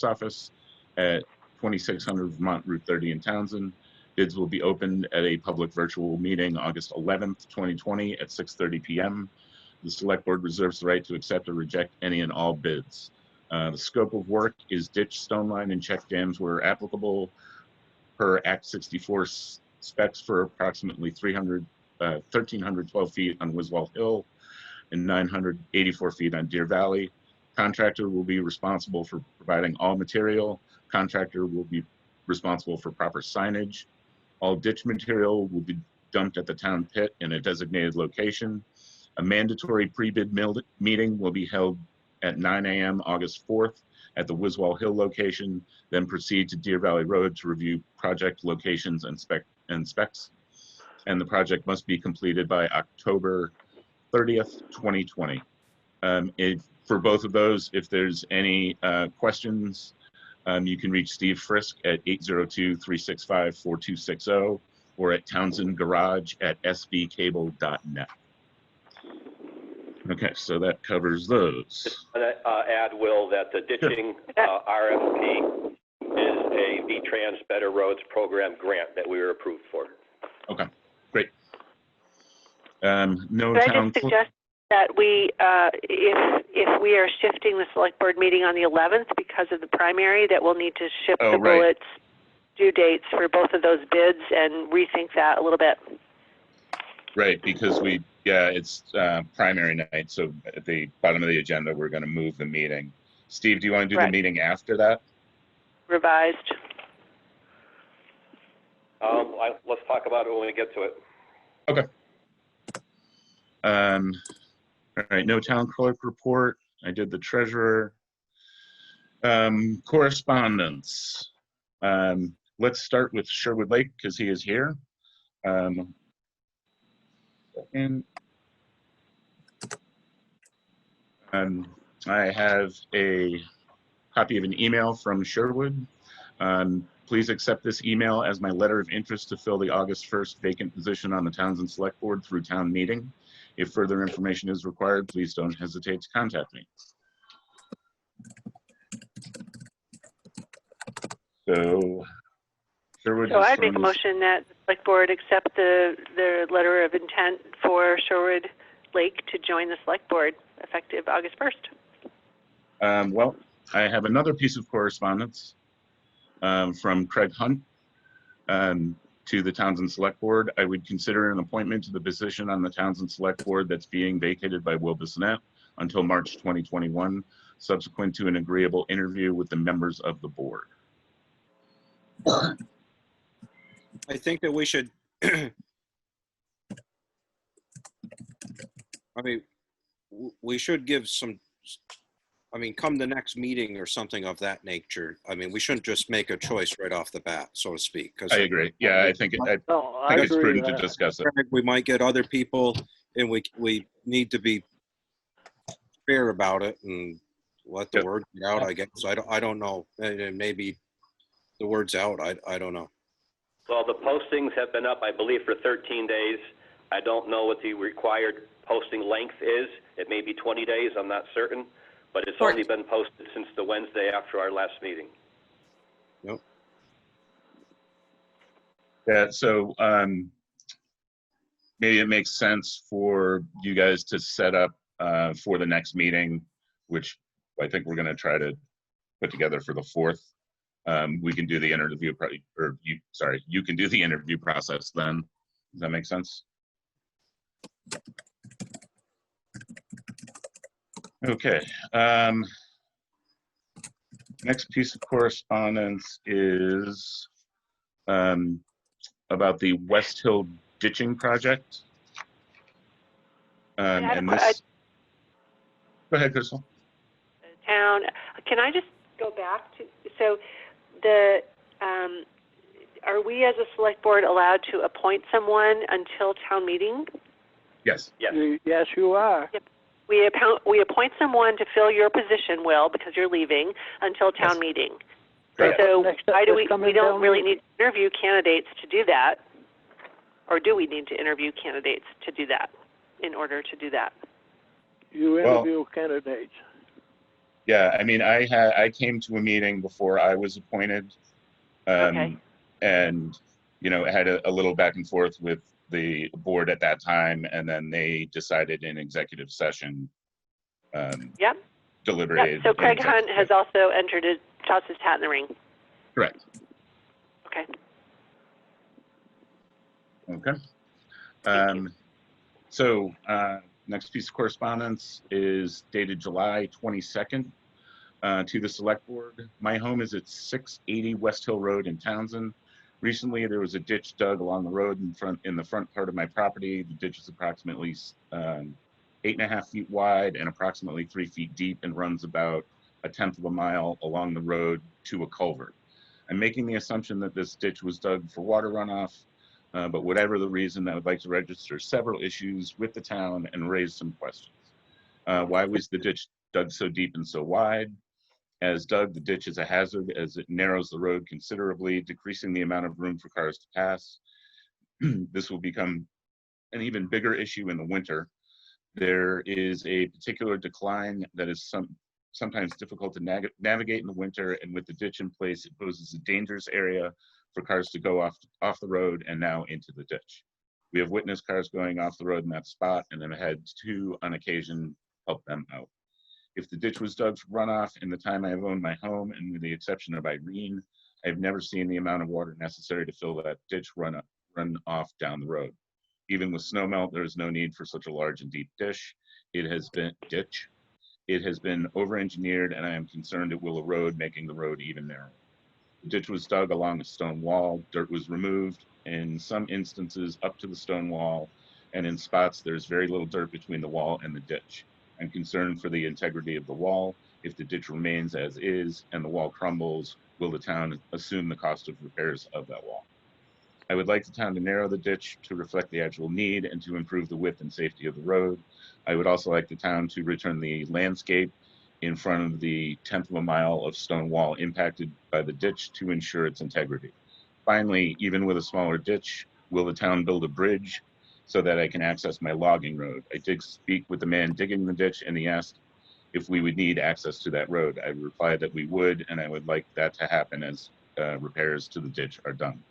office at 2600 Vermont Route 30 in Townsend. Bids will be opened at a public virtual meeting August 11th, 2020 at 6:30 p.m. The Select Board reserves the right to accept or reject any and all bids. The scope of work is ditch, stone line, and check dams where applicable per Act 64 specs for approximately 1,312 feet on Wiswall Hill and 984 feet on Deer Valley. Contractor will be responsible for providing all material. Contractor will be responsible for proper signage. All ditch material will be dumped at the town pit in a designated location. A mandatory pre-bid meeting will be held at 9 a.m. August 4th at the Wiswall Hill location, then proceed to Deer Valley Road to review project locations and specs. And the project must be completed by October 30th, 2020. For both of those, if there's any questions, you can reach Steve Frisk at 802-365-4260 or at Townshend Garage at sbcable.net. Okay, so that covers those. Just want to add, Will, that the ditching RFP is a V-Trans Better Roads Program grant that we were approved for. Okay, great. No Could I town. just suggest that we, if we are shifting the select board meeting on the 11th because of the primary, that we'll need to shift the bullets due dates for both of those bids and rethink that a little bit. Right, because it's primary night, so at the bottom of the agenda, we're going to move the meeting. Steve, do you want to do the meeting after that? Revised. Let's talk about it when we get to it. Okay. All right, no town clerk report. I did the treasurer. Correspondence. Let's start with Sherwood Lake because he is here. I have a copy of an email from Sherwood. Please accept this email as my letter of interest to fill the August 1st vacant position on the Townshend Select Board through town meeting. If further information is required, please don't hesitate to contact me. So, Sherwood. So I'd make a motion that the select board accept the letter of intent for Sherwood Lake to join the select board effective August 1st. Well, I have another piece of correspondence from Craig Hunt to the Townshend Select Board. I would consider an appointment to the position on the Townshend Select Board that's being vacated by Will Bissonnette until March 2021, subsequent to an agreeable interview with the members of the board. I think that we should, I mean, we should give some, I mean, come the next meeting or something of that nature. I mean, we shouldn't just make a choice right off the bat, so to speak. I agree. Yeah, I think it's prudent to discuss it. We might get other people, and we need to be fair about it and let the word get out, I guess. I don't know. Maybe the word's out. I don't know. Well, the postings have been up, I believe, for 13 days. I don't know what the required posting length is. It may be 20 days, I'm not certain, but it's only been posted since the Wednesday after our last meeting. Yep. Yeah, so maybe it makes sense for you guys to set up for the next meeting, which I think we're going to try to put together for the 4th. We can do the interview, you can do the interview process then. Does that make sense? Okay. Next piece of correspondence is about the West Hill ditching project. And this. Go ahead, Crystal. Town. Can I just go back to are we as a select board allowed to appoint someone until town meeting? Yes. Yes. Yes, you are. Yep. We appoint someone to fill your position, Will, because you're leaving, until town meeting. Right. So why do we don't really need to interview candidates to do that? Or do we need to interview candidates to do that in order to do that? You interview candidates. Yeah, I mean, I came to a meeting before I was appointed, and had a little back and forth with the board at that time, and then they decided in executive session. Yep. Deliberated. So Craig Hunt has also entered his, tossed his hat in the ring. Correct. Okay. Okay. So next piece of correspondence is dated July 22nd to the Select Board. My home is at 680 West Hill Road in Townshend. Recently, there was a ditch dug along the road in the front part of my property. The ditch is approximately 8.5 feet wide and approximately 3 feet deep, and runs about 1/10 of a mile along the road to a culvert. I'm making the assumption that this ditch was dug for water runoff, but whatever the reason, I would like to register several issues with the town and raise some questions. Why was the ditch dug so deep and so wide? As dug, the ditch is a hazard as it narrows the road considerably, decreasing the amount of room for cars to pass. This will become an even bigger issue in the winter. There is a particular decline that is sometimes difficult to navigate in the winter, and with the ditch in place, it poses a dangerous area for cars to go off the road and now into the ditch. We have witnessed cars going off the road in that spot and have had to, on occasion, help them out. If the ditch was dug for runoff in the time I have owned my home, and with the exception of Irene, I've never seen the amount of water necessary to fill that ditch run off down the road. Even with snow melt, there is no need for such a large and deep ditch. It has been over-engineered, and I am concerned it will erode, making the road even narrower. The ditch was dug along a stone wall. Dirt was removed, in some instances up to the stone wall, and in spots there's very little dirt between the wall and the ditch. I'm concerned for the integrity of the wall. If the ditch remains as is and the wall crumbles, will the town assume the cost of repairs of that wall? I would like the town to narrow the ditch to reflect the actual need and to improve the width and safety of the road. I would also like the town to return the landscape in front of the 1/10 of a mile of stone wall impacted by the ditch to ensure its integrity. Finally, even with a smaller ditch, will the town build a bridge so that I can access my logging road? I did speak with the man digging the ditch, and he asked if we would need access to that road. I replied that we would, and I would like that to happen as repairs to the ditch are done.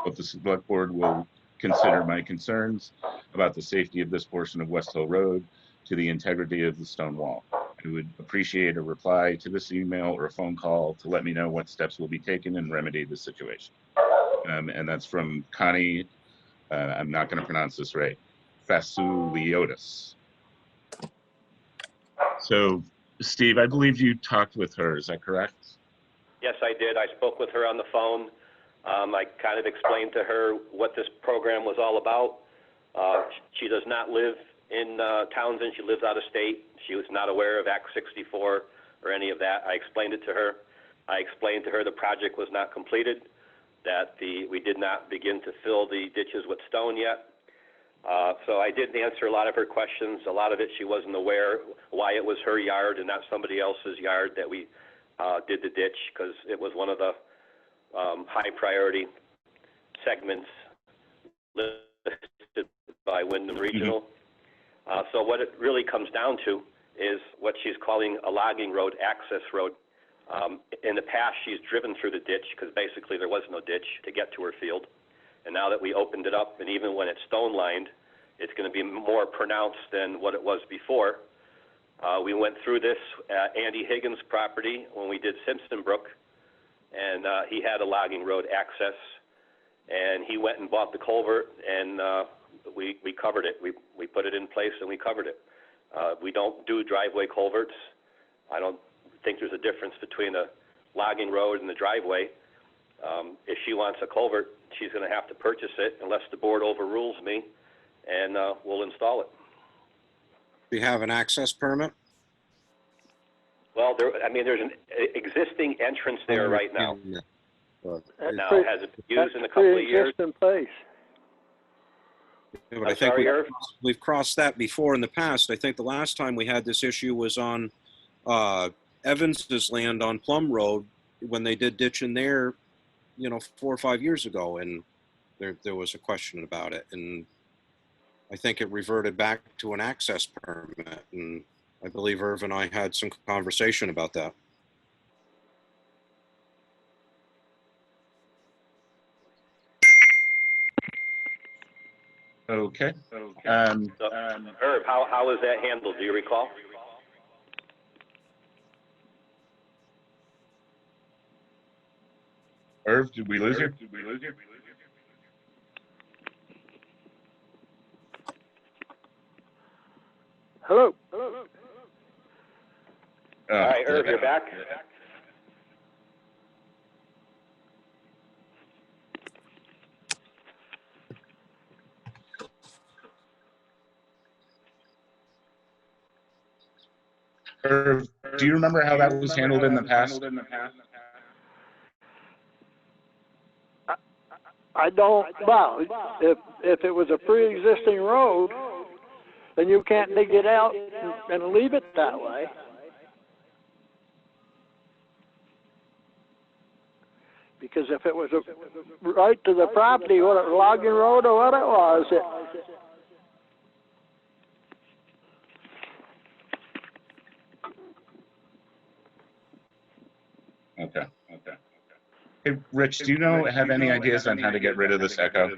But the Select Board will consider my concerns about the safety of this portion of West Hill Road to the integrity of the stone wall. I would appreciate a reply to this email or a phone call to let me know what steps will be taken and remedy the situation. And that's from Connie, I'm not going to pronounce this right, Fasuliotis. So, Steve, I believe you talked with her, is that correct? Yes, I did. I spoke with her on the phone. I kind of explained to her what this program was all about. She does not live in Townshend. She lives out of state. She was not aware of Act 64 or any of that. I explained it to her. I explained to her the project was not completed, that we did not begin to fill the ditches with stone yet. So I did answer a lot of her questions. A lot of it she wasn't aware why it was her yard and not somebody else's yard that we did the ditch, because it was one of the high priority segments listed by Wyndham Regional. So what it really comes down to is what she's calling a logging road, access road. In the past, she's driven through the ditch because basically there was no ditch to get to her field. And now that we opened it up, and even when it's stone lined, it's going to be more pronounced than what it was before. We went through this at Andy Higgins' property when we did Simpson Brook, and he had a logging road access, and he went and bought the culvert, and we covered it. We put it in place and we covered it. We don't do driveway culverts. I don't think there's a difference between a logging road and the driveway. If she wants a culvert, she's going to have to purchase it unless the board overrules me, and we'll install it. Do you have an access permit? Well, there's an existing entrance there right now. Now, has it been used in a couple of years? In place. Yeah, but I think we've crossed that before in the past. I think the last time we had this issue was on Evans's land on Plum Road when they did ditching there, 4 or 5 years ago, and there was a question about it, and I think it reverted back to an access permit, and I believe Irv and I had some conversation about that. Okay. Herb, how was that handled? Do you recall? Irv, did we lose you? Hello. All right, Irv, you're back? Irv, do you remember how that was handled in the past? I don't, well, if it was a pre-existing road, then you can't dig it out and leave it that way. Because if it was right to the property, what a logging road or what it was, Okay. Hey, Rich, do you have any ideas on how to get rid of this echo?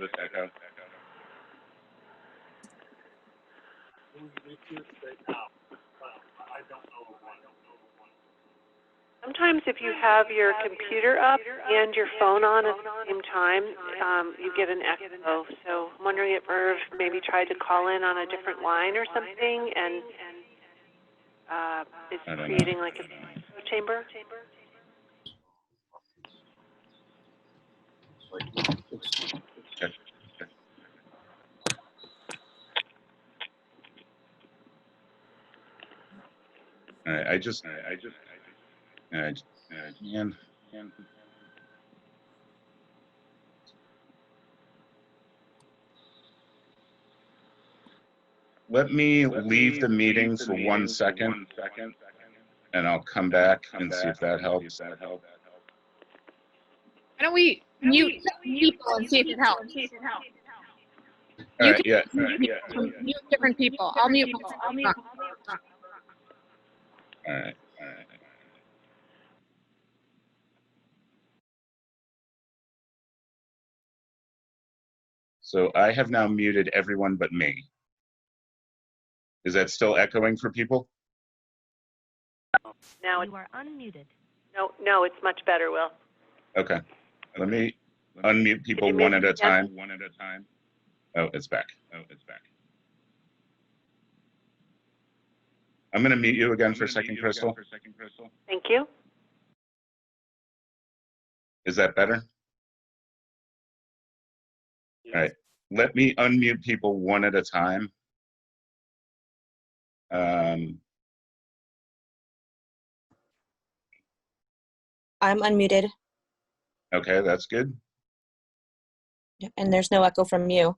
Sometimes if you have your computer up and your phone on at the same time, you get an echo. So I'm wondering if Irv maybe tried to call in on a different line or something and is creating like a chamber. Okay. All right, let me leave the meeting for 1 second, and I'll come back and see if that helps. Why don't we mute people and see if it helps? All right, yeah. Mute different people. I'll mute people. All right. So I have now muted everyone but me. Is that still echoing for people? Now you are unmuted. No, it's much better, Will. Okay. Let me unmute people one at a time. Oh, it's back. I'm going to mute you again for a second, Crystal. Thank you. Is that better? All right. Let me unmute people one at a time. I'm unmuted. Okay, that's good. And there's no echo from you.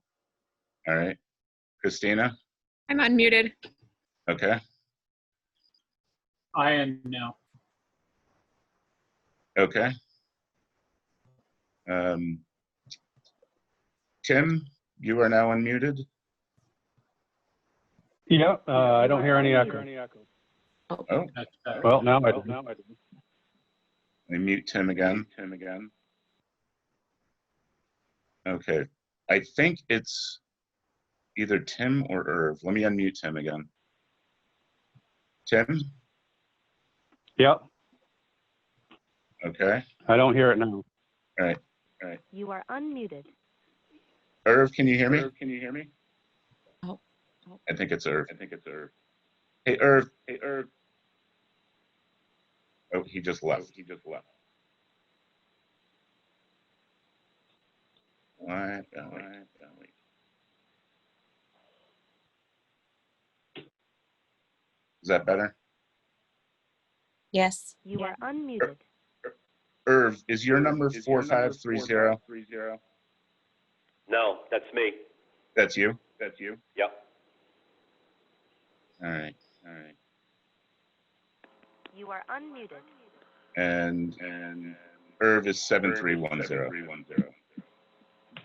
All right. Christina? I'm unmuted. Okay. I am now. Okay. Tim, you are now unmuted. Yeah, I don't hear any echo. Oh. Well, now I do. Let me mute Tim again. Okay. I think it's either Tim or Irv. Let me unmute Tim again. Tim? Yep. Okay. I don't hear it now. All right. You are unmuted. Irv, can you hear me? Oh. I think it's Irv. Hey, Irv. Oh, he just left. Why? Is that better? Yes. You are unmuted. Irv, is your number 4530? No, that's me. That's you? Yep. All right. You are unmuted. And Irv is 7310. I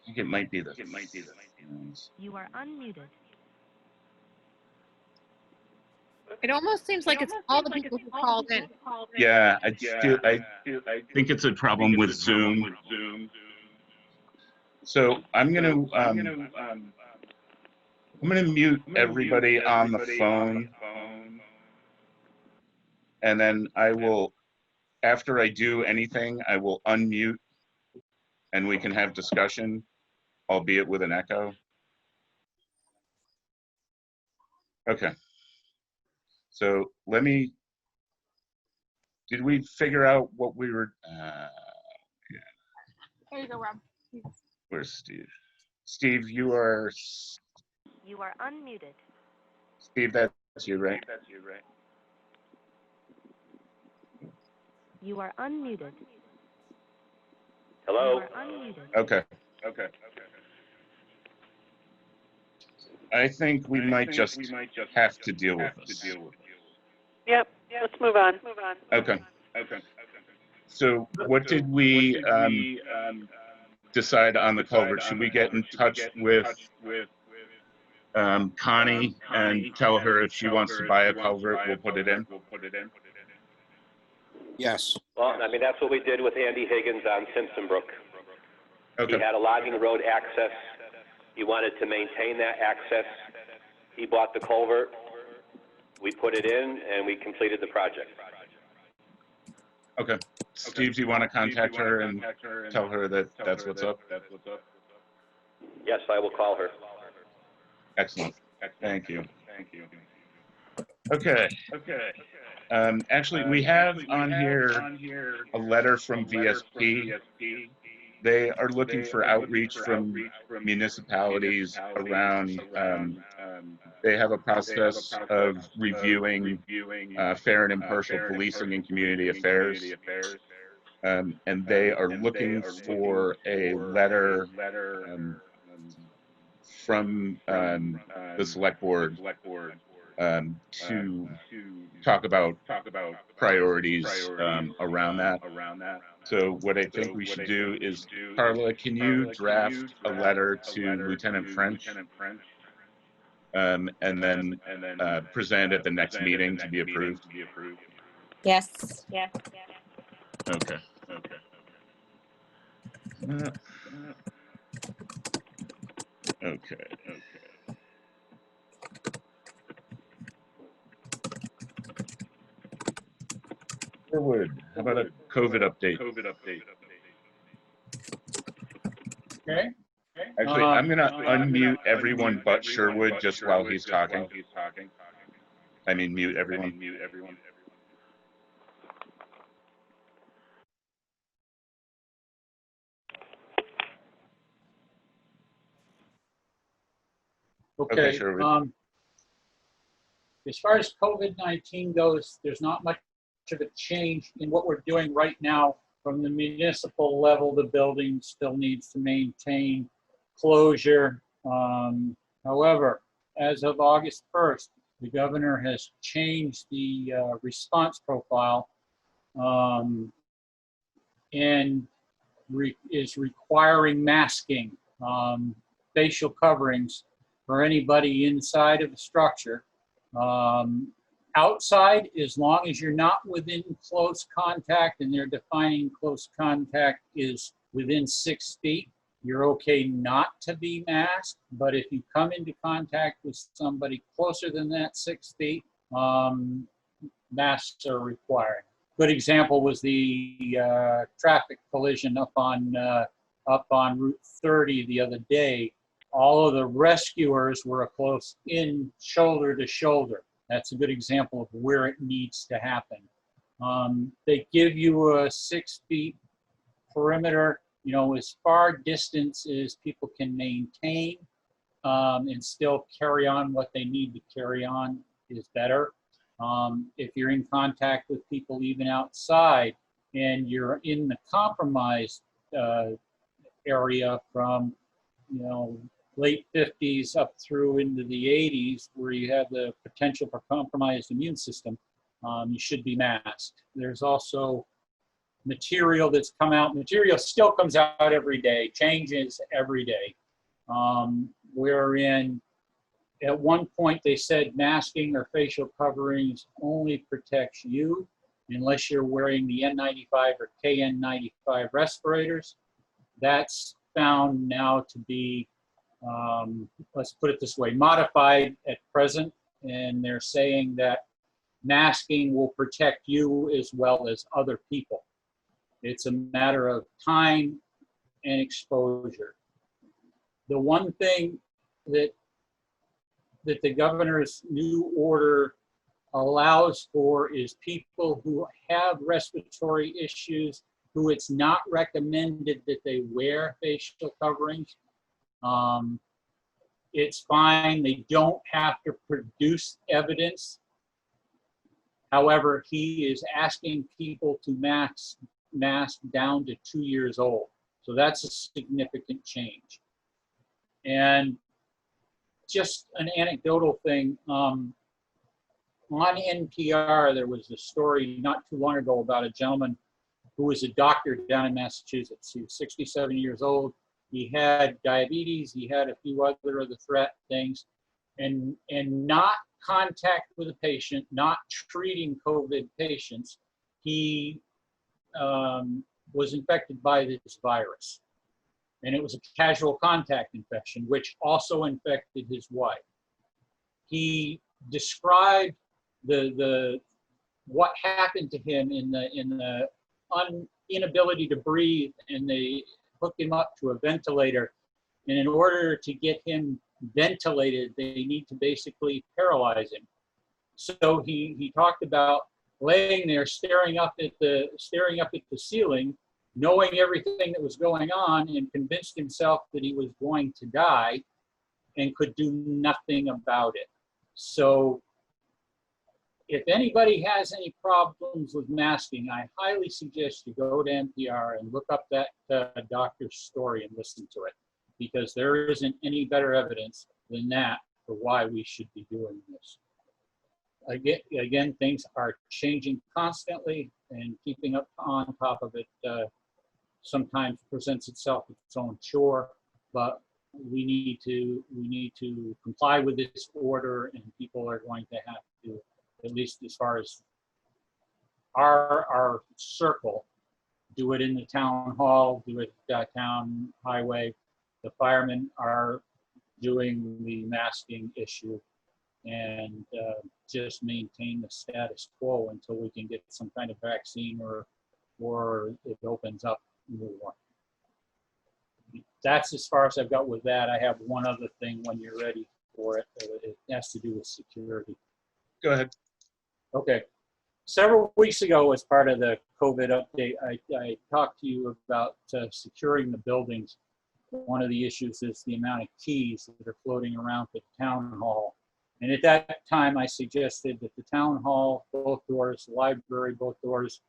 think it might be the. You are unmuted. It almost seems like it's all the people who called in. Yeah, I think it's a problem with Zoom. So I'm gonna mute everybody on the phone, and then I will, after I do anything, I will unmute, and we can have discussion, albeit with an echo. Okay. So let me. Did we figure out what we were? Yeah. There you go, Rob. Where's Steve? Steve, you are. You are unmuted. Steve, that's you, right? You are unmuted. Hello? You are unmuted. Okay. I think we might just have to deal with this. Yep, let's move on. Okay. So what did we decide on the culvert? Should we get in touch with Connie and tell her if she wants to buy a culvert, we'll put it in? Yes. Well, I mean, that's what we did with Andy Higgins on Simpson Brook. Okay. He had a logging road access. He wanted to maintain that access. He bought the culvert. We put it in, and we completed the project. Okay. Steve, do you want to contact her and tell her that that's what's up? Yes, I will call her. Excellent. Thank you. Okay. Actually, we have on here a letter from VSP. They are looking for outreach from municipalities around. They have a process of reviewing fair and impartial policing and community affairs. And they are looking for a letter from the select board to talk about priorities around that. So what I think we should do is, Carla, can you draft a letter to Lieutenant French and then present at the next meeting to be approved? Yes. Okay. Okay. Sherwood, how about a COVID update? Okay. Actually, I'm going to unmute everyone but Sherwood just while he's talking. I mean, mute everyone. Okay. Sherwood. As far as COVID-19 goes, there's not much of a change in what we're doing right now. From the municipal level, the building still needs to maintain closure. However, as of August 1st, the governor has changed the response profile and is requiring masking, facial coverings for anybody inside of the structure. Outside, as long as you're not within close contact, and they're defining close contact is within 6 feet, you're okay not to be masked. But if you come into contact with somebody closer than that 6 feet, masks are required. Good example was the traffic collision up on Route 30 the other day. All of the rescuers were close in shoulder to shoulder. That's a good example of where it needs to happen. They give you a 6 feet perimeter, you know, as far distance as people can maintain and still carry on what they need to carry on is better. If you're in contact with people even outside and you're in the compromised area from, you know, late 50s up through into the 80s, where you have the potential for compromised immune system, you should be masked. There's also material that's come out. Material still comes out every day, changes every day. Wherein at one point they said masking or facial coverings only protects you unless you're wearing the N95 or KN95 respirators. That's found now to be, let's put it this way, modified at present. And they're saying that masking will protect you as well as other people. It's a matter of time and exposure. The one thing that the governor's new order allows for is people who have respiratory issues, who it's not recommended that they wear facial coverings. It's fine, they don't have to produce evidence. However, he is asking people to mask down to 2 years old. So that's a significant change. And just an anecdotal thing, on NPR, there was a story not too long ago about a gentleman who was a doctor down in Massachusetts. He was 67 years old. He had diabetes. He had a few other of the threat things, and not contact with a patient, not treating COVID patients. He was infected by this virus, and it was a casual contact infection, which also infected his wife. He described what happened to him in the inability to breathe, and they hooked him up to a ventilator. And in order to get him ventilated, they need to basically paralyze him. So he talked about laying there, staring up at the ceiling, knowing everything that was going on, and convinced himself that he was going to die and could do nothing about it. So if anybody has any problems with masking, I highly suggest you go to NPR and look up that doctor's story and listen to it, because there isn't any better evidence than that for why we should be doing this. Again, things are changing constantly, and keeping up on top of it sometimes presents itself with its own chore, but we need to comply with this order, and people are going to have to, at least as far as our circle, do it in the town hall, do it town highway. The firemen are doing the masking issue, and just maintain the status quo until we can get some kind of vaccine or it opens up more. That's as far as I've got with that. I have one other thing when you're ready for it. It has to do with security. Go ahead. Okay. Several weeks ago, as part of the COVID update, I talked to you about securing the buildings. One of the issues is the amount of keys that are floating around the town hall. And at that time, I suggested that the town hall, both doors, the library, both doors,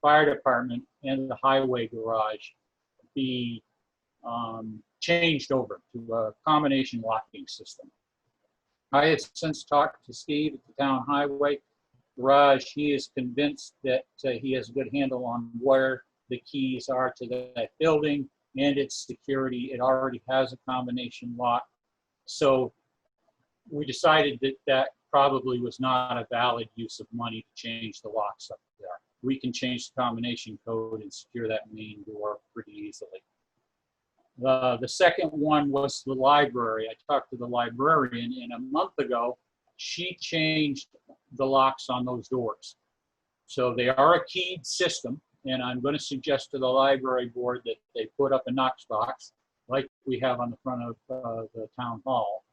fire department, and the highway garage be changed over to a combination locking system. I have since talked to Steve at the town highway garage. He is convinced that he has a good handle on where the keys are to that building and its security. It already has a combination lock. So we decided that probably was not a valid use of money to change the locks up there. We can change the combination code and secure that main door pretty easily. The second one was the library. I talked to the librarian, and a month ago, she changed the locks on those doors. So they are a keyed system, and I'm going to suggest to the library board that they put up a Knox box like we have on the front of the town hall,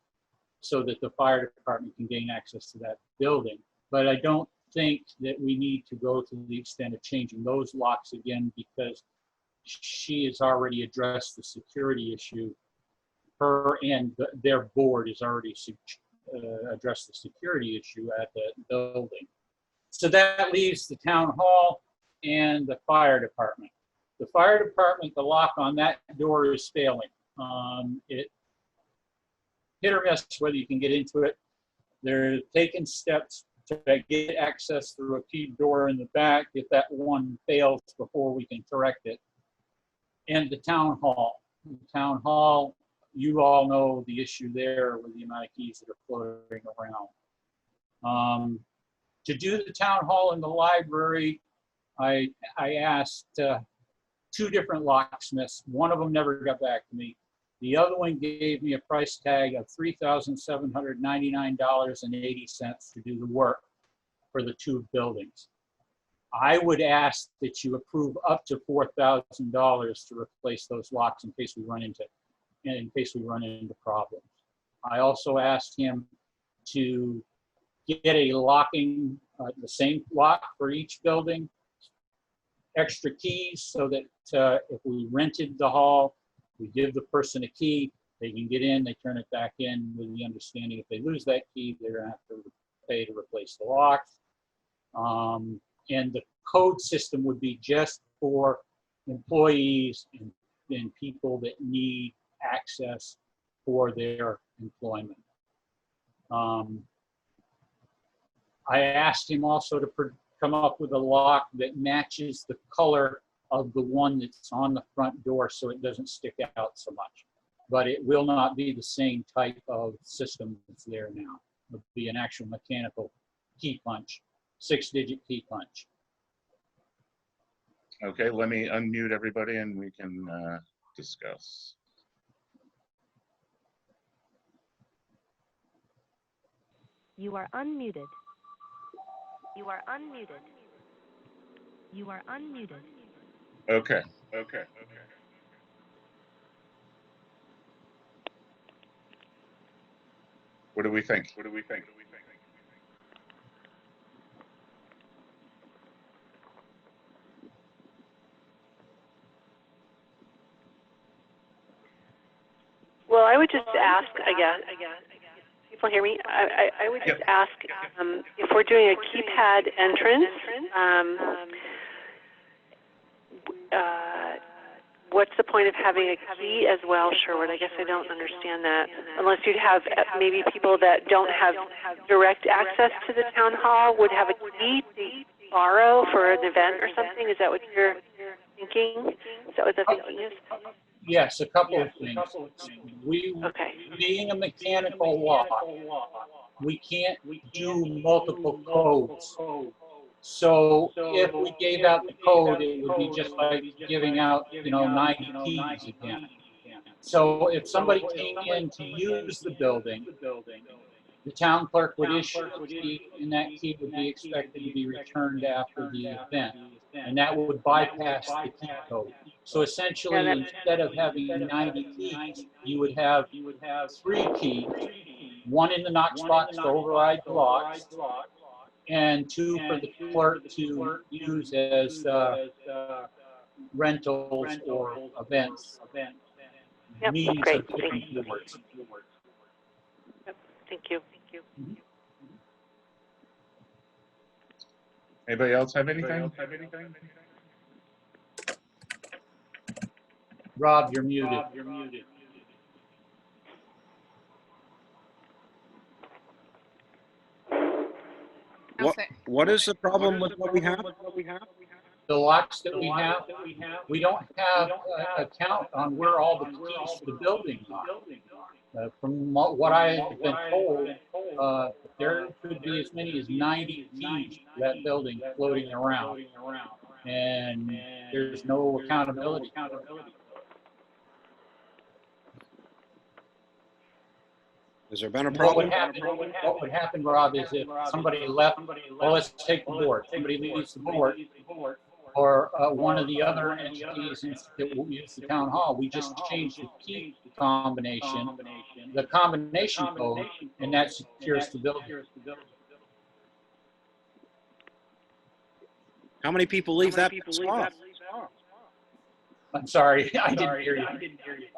so that the fire department can gain access to that building. But I don't think that we need to go to the extent of changing those locks again, because she has already addressed the security issue. Her and their board has already addressed the security issue at the building. So that leaves the town hall and the fire department. The fire department, the lock on that door is failing. It hit or miss whether you can get into it. They're taking steps to get access through a keyed door in the back if that one fails before we can correct it. And the town hall. The town hall, you all know the issue there with the amount of keys that are floating around. To do the town hall and the library, I asked 2 different locksmiths. One of them never got back to me. The other one gave me a price tag of $3,799.80 to do the work for the 2 buildings. I would ask that you approve up to $4,000 to replace those locks in case we run into problems. I also asked him to get a locking, the same lock for each building, extra keys so that if we rented the hall, we give the person a key, they can get in, they turn it back in with the understanding if they lose that key, they're gonna have to pay to replace the locks. And the code system would be just for employees and people that need access for their employment. I asked him also to come up with a lock that matches the color of the one that's on the front door so it doesn't stick out so much. But it will not be the same type of system that's there now. It'll be an actual mechanical key punch, 6-digit key punch. Okay, let me unmute everybody and we can discuss. You are unmuted. You are unmuted. You are unmuted. Okay. What do we think? Well, I would just ask, I guess, people hear me? I would just ask if we're doing a keypad entrance, what's the point of having a key as well, Sherwood? I guess I don't understand that. Unless you'd have maybe people that don't have direct access to the town hall would have a key to borrow for an event or something? Is that what you're thinking? Is that what the thinking is? Yes, a couple of things. Being a mechanical lock, we can't do multiple codes. So if we gave out the code, it would be just like giving out, 90 keys again. So if somebody came in to use the building, the town clerk would issue a key, and that key would be expected to be returned after the event. And that would bypass the key code. So essentially, instead of having 90 keys, you would have 3 keys, 1 in the Knox box to override the locks, and 2 for the clerk to use as rentals or events. Yep, Meetings great. of different boards. Yep, thank you. Anybody else have anything? Rob, you're muted. What is the problem with what we have? The locks that we have, we don't have a count on where all the keys to the building are. From what I've been told, there could be as many as 90 keys to that building floating around, and there's no accountability. Has there been a problem? What would happen, Rob, is if somebody left, well, let's take the board. Somebody leaves the board, or one of the other entities that will use the town hall, we just change the key combination, the combination code, and that secures the building. How many people leave that off? I'm sorry, I didn't hear you.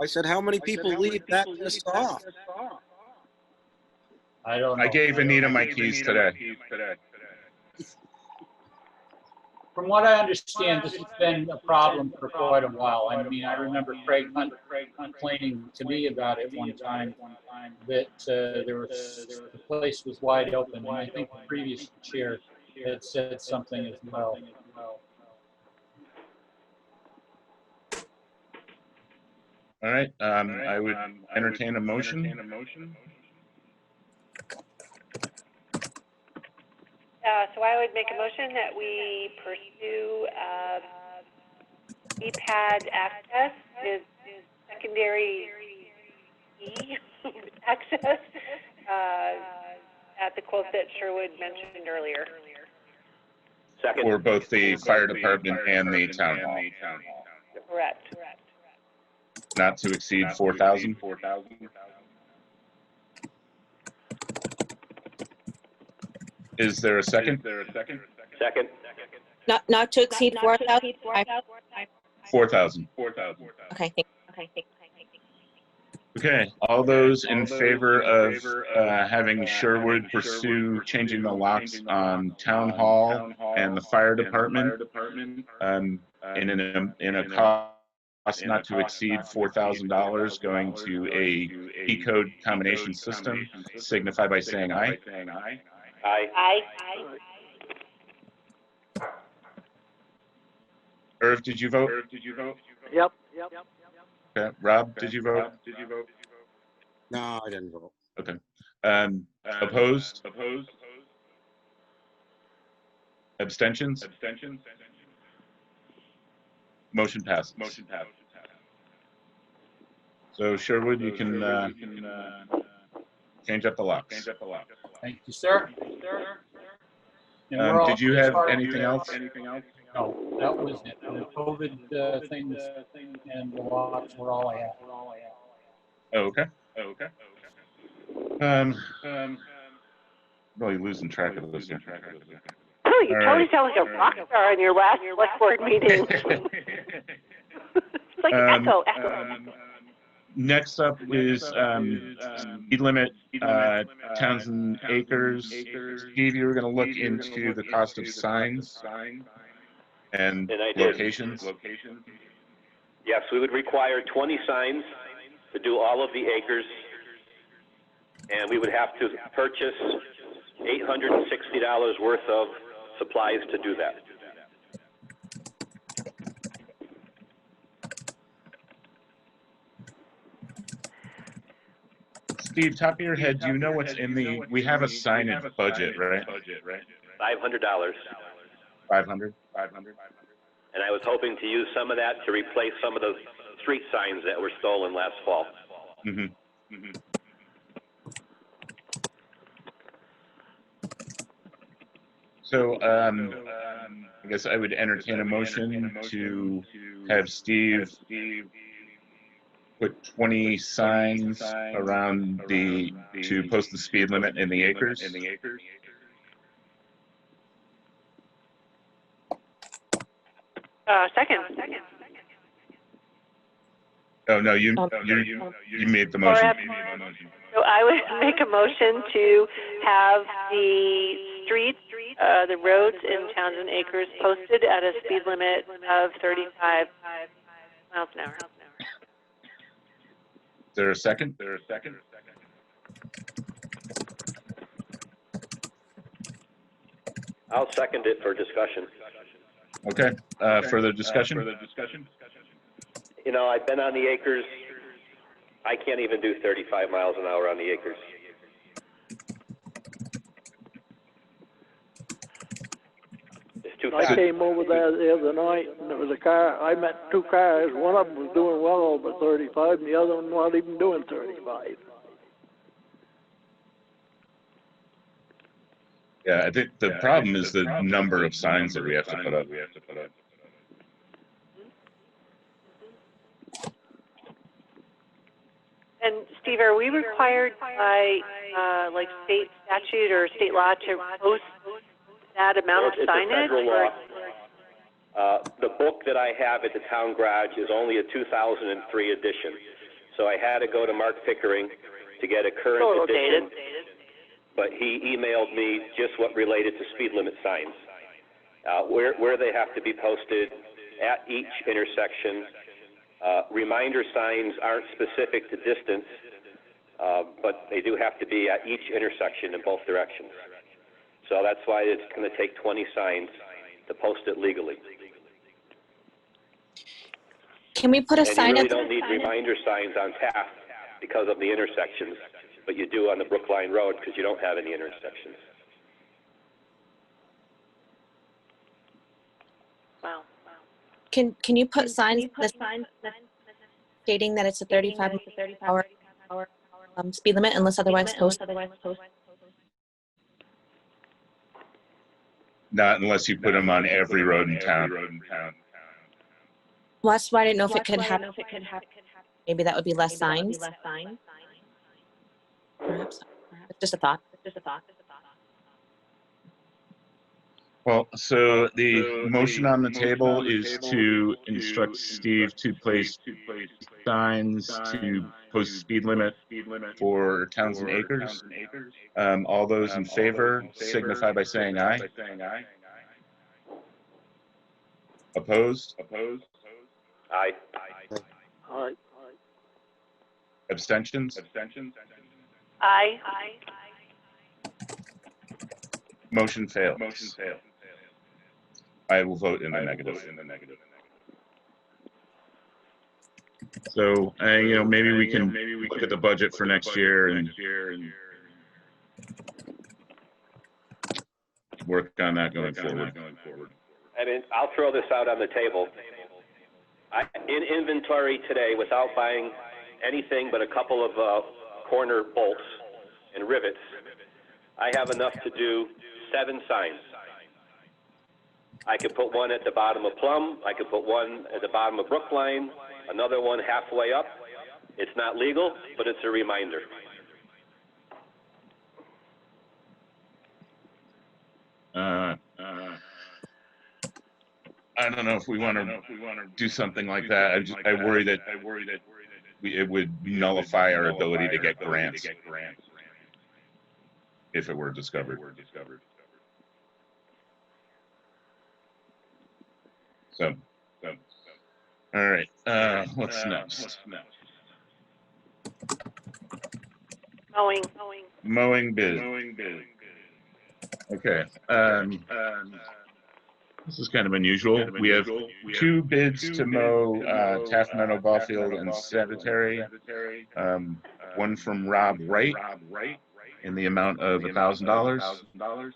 I said, how many people leave that list off? I don't know. I gave Anita my keys today. From what I understand, this has been a problem for quite a while. I mean, I remember Craig complaining to me about it one time, that the place was wide open, and I think the previous chair had said something as well. All right, I would entertain a motion. So I would make a motion that we pursue E-pad access is secondary E access at the quote that Sherwood mentioned earlier. Second. For both the fire department and the town hall. Correct. Not to exceed 4,000. Is there a second? Second. Not to exceed 4,000? 4,000. Okay, thank you. Okay, all those in favor of having Sherwood pursue changing the locks on Town Hall and the fire department in a cost not to exceed $4,000 going to a P-code combination system, signify by saying aye. Aye. Irv, did you vote? Yep. Okay. Rob, did you vote? No, I didn't vote. Okay. Opposed? Abstentions? Motion passes. So Sherwood, you can change up the locks. Thank you, sir. And we're all- Did you have anything else? No, that was it. The COVID things and the locks were all I had. Oh, okay. Really losing track of this here. Oh, you All totally right. sound like a rock star in your last select board meeting. It's like echo. Next up is speed limit, Townsend Acres. Steve, you were going to look into the cost of signs and I did. locations. Yes, we would require 20 signs to do all of the acres, and we would have to purchase $860 worth of supplies to do that. Steve, top of your head, do you know what's in the, we have a signage budget, right? $500. 500? And I was hoping to use some of that to replace some of the street signs that were stolen last fall. Mm-hmm. So, I guess I would entertain a motion to have Steve put 20 signs around to post the speed limit in the acres. Second. Oh, no, you made the motion. So I would make a motion to have the streets, the roads in Townshend Acres posted at a speed limit of 35 miles an hour. Is there a second? I'll second it for discussion. Okay, further discussion? You know, I've been on the acres. I can't even do 35 miles an hour on the acres. It's too fast. I came over there the other night, and there was a car. I met two cars. One of them was doing well over 35, and the other one wasn't even doing 35. Yeah, I think the problem is the number of signs that we have to put up. And Steve, are we required by like state statute or state law to post that amount of It's signage? a federal law. The book that I have at the town garage is only a 2003 edition. So I had to go to Mark Pickering to get a current edition. But he emailed me just what related to speed limit signs, where they have to be posted at each intersection. Reminder signs aren't specific to distance, but they do have to be at each intersection in both directions. So that's why it's going to take 20 signs to post it legally. Can we put a And sign you really at the don't need reminder signs on Taft because of the intersections, but you do on the Brookline Road because you don't have any intersections. Wow. Can you put signs stating that it's a 35 hour speed limit unless otherwise posted? Not unless you put them on every road in town. Well, that's why I didn't know if it could happen. Maybe that would be less signs. Perhaps. Just a thought. Well, so the motion on the table is to instruct Steve to place signs to post speed limit for Townshend Acres. All those in favor signify by saying aye. Opposed? Aye. All right. Abstentions? Aye. Motion fails. I will vote in the negative. So, maybe we can look at the budget for next year and work on that going forward. I mean, I'll throw this out on the table. In inventory today, without buying anything but a couple of corner bolts and rivets, I have enough to do 7 signs. I could put one at the bottom of Plum. I could put one at the bottom of Brookline, another one halfway up. It's not legal, but it's a reminder. I don't know if we want to do something like that. I worry that it would nullify our ability to get grants if it were discovered. So, all right. What's next? Mowing bid. Okay. This is kind of unusual. We have 2 bids to mow Taft, Meadow, Ballfield, and Cemetery. One from Rob Wright in the amount of $1,000,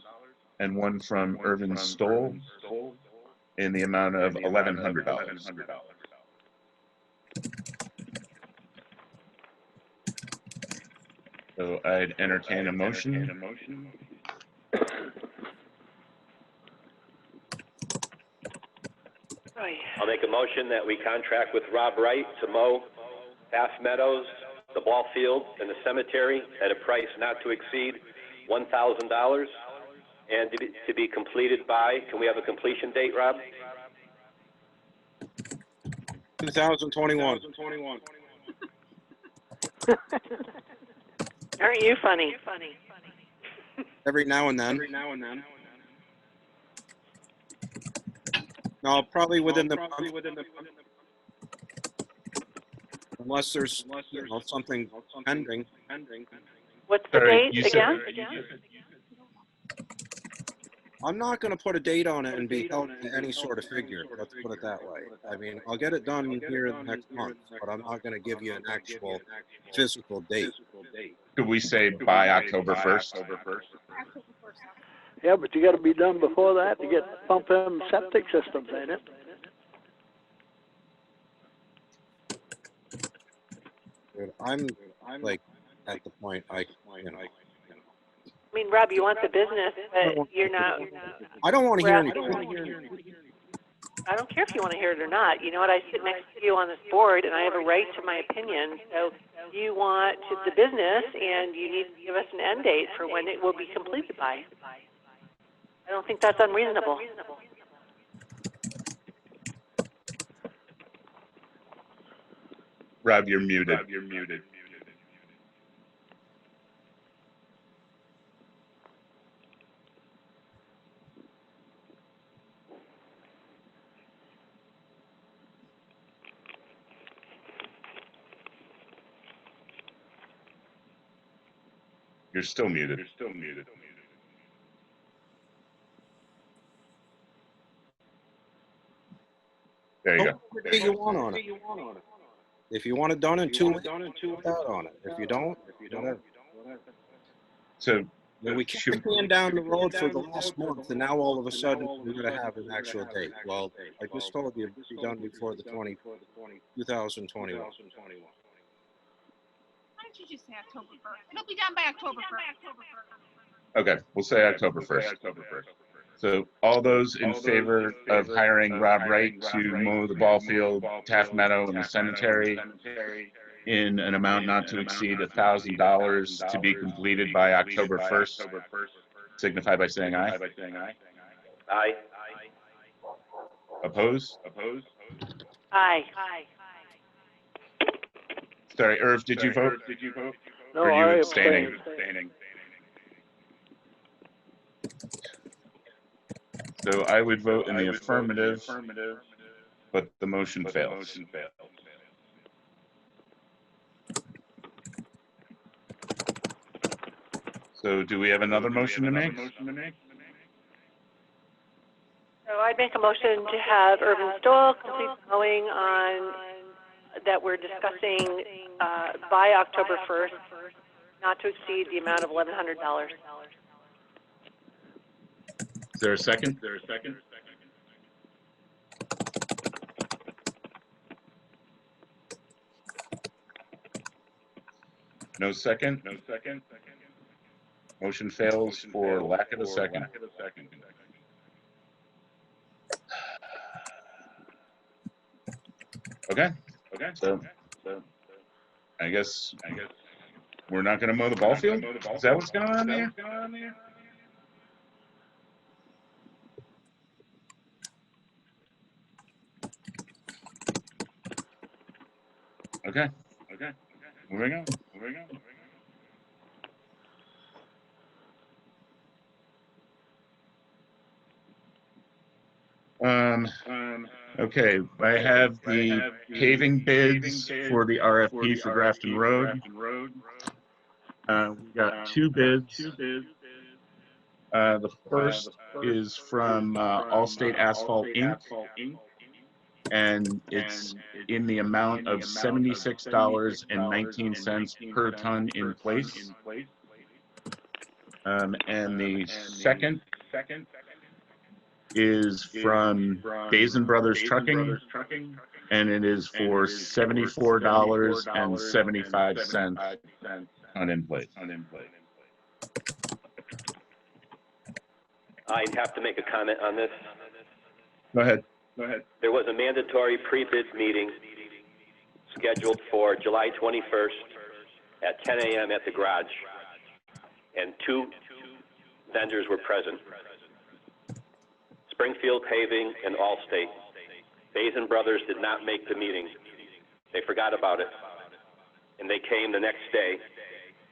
and one from Irvin Stoll in the amount of $1,100. So I'd entertain a motion. I'll make a motion that we contract with Rob Wright to mow Taft Meadows, the ball field, and the cemetery at a price not to exceed $1,000 and to be completed by, can we have a completion date, Rob? 2021. Aren't you funny? Every now and then. No, probably within the month. Unless there's something pending. What's the date again? I'm not going to put a date on it and be held to any sort of figure. Let's put it that way. I mean, I'll get it done here in the next month, but I'm not going to give you an actual physical date. Could we say by October 1st? Yeah, but you got to be done before that to get pump them septic systems, ain't it? Dude, I'm like at the point I mean, Rob, you want the business, but you're not. I don't want to hear anything. I don't care if you want to hear it or not. You know what? I sit next to you on this board, and I have a right to my opinion. So you want the business, and you need to give us an end date for when it will be completed by. I don't think that's unreasonable. Rob, you're muted. You're still muted. There you go. What date you want on it? If you want it done in 2 weeks, put that on it. If you don't, whatever. So Well, we kicked the can down the road for the last month, and now all of a sudden we're going to have an actual date. Well, I just told you it'd be done before the 2021. Why don't you just say October 1st? It'll be done by October 1st. Okay, we'll say October 1st. So all those in favor of hiring Rob Wright to mow the ball field, Taft Meadow, and the cemetery in an amount not to exceed $1,000 to be completed by October 1st, signify by saying aye. Aye. Opposed? Aye. Sorry, Irv, did you vote? No, Or are I you abstaining? So I would vote in the affirmative, but the motion fails. So do we have another motion to make? So I'd make a motion to have Urban Stoll complete the mowing on, that we're discussing by October 1st, not to exceed the amount of $1,100. Is there a second? No second? Motion fails for lack of a second. Okay. So I guess we're not going to mow the ball field? Is that what's going on there? Okay. Moving on. Okay, I have the paving bids for the RFP for Grafton Road. We got two bids. The first is from Allstate Asphalt Inc. And it's in the amount of $76.19 per ton in place. And the second is from Basin Brothers Trucking, and it is for $74.75 ton in place. I'd have to make a comment on this. Go ahead. There was a mandatory pre-bid meeting scheduled for July 21st at 10 a.m. at the garage, and two vendors were present: Springfield Paving and Allstate. Basin Brothers did not make the meeting. They forgot about it, and they came the next day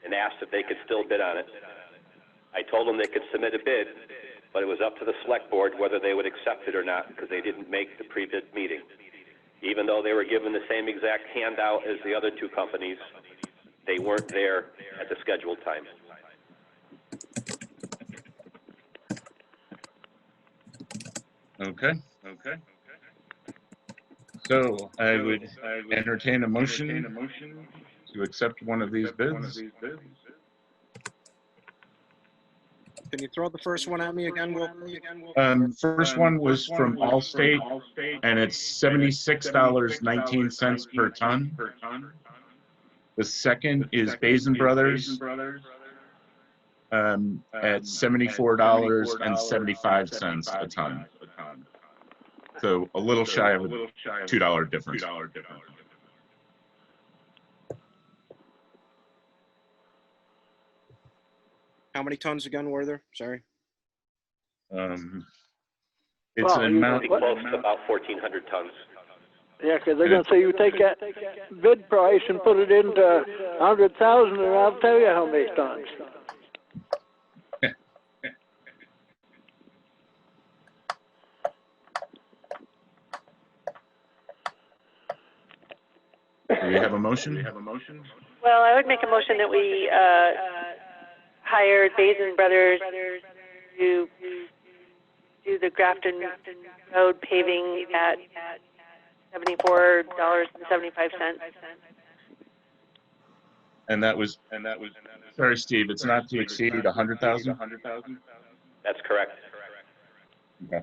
and asked if they could still bid on it. I told them they could submit a bid, but it was up to the select board whether they would accept it or not, because they didn't make the pre-bid meeting. Even though they were given the same exact handout as the other two companies, they weren't there at the scheduled time. Okay. So I would entertain a motion to accept one of these bids. Can you throw the first one at me again, Will? First one was from Allstate, and it's $76.19 per ton. The second is Basin Brothers at $74.75 a ton. So a little shy of a $2 difference. How many tons again were there? Sorry. It's an amount. Close to about 1,400 tons. Yeah, because they're going to say you take that bid price and put it into 100,000, and I'll tell you how many tons. Do we have a motion? Well, I would make a motion that we hire Basin Brothers to do the Grafton Road paving at $74.75. And that was, sorry, Steve, it's not to exceed 100,000? That's correct. Okay.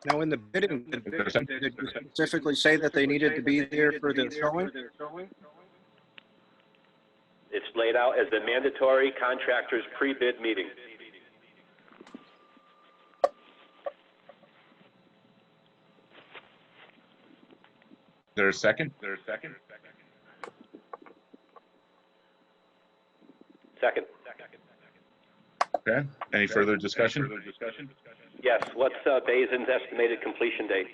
Now, in the bidding, did you specifically say that they needed to be there for the showing? It's laid out as a mandatory contractor's pre-bid meeting. Is there a second? Second. Okay. Any further discussion? Yes, what's Basin's estimated completion date?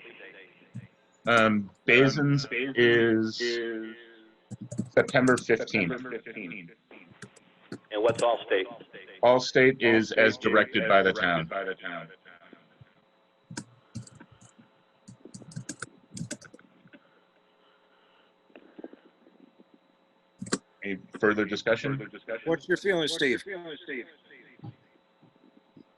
Basin's is September 15th. And what's Allstate? Allstate is as directed by the town. Any further discussion? What's your feeling, Steve?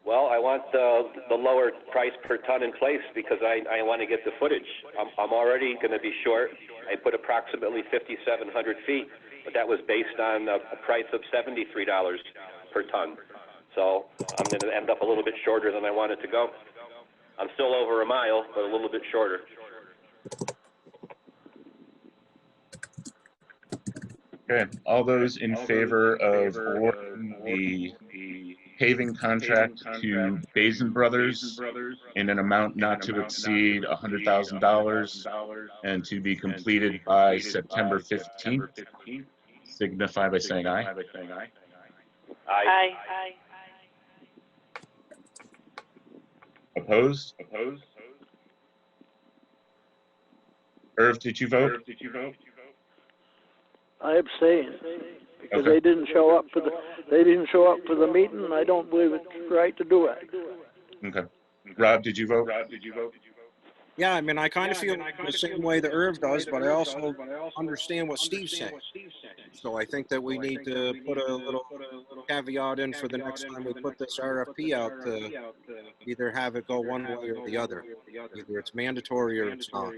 Well, I want the lower price per ton in place because I want to get the footage. I'm already going to be short. I put approximately 5,700 feet, but that was based on a price of $73 per ton. So I'm going to end up a little bit shorter than I wanted to go. I'm still over a mile, but a little bit shorter. Okay, all those in favor of awarding the paving contract to Basin Brothers in an amount not to exceed $100,000 and to be completed by September 15th, signify by saying aye. Aye. Opposed? Irv, did you vote? I abstain because Okay. they didn't show up for the meeting, and I don't believe it's right to do it. Okay. Rob, did you vote? Yeah, I mean, I kind of feel the same way that Irv does, but I also understand what Steve's saying. So I think that we need to put a little caveat in for the next time we put this RFP out to either have it go one way or the other. Either it's mandatory or it's not.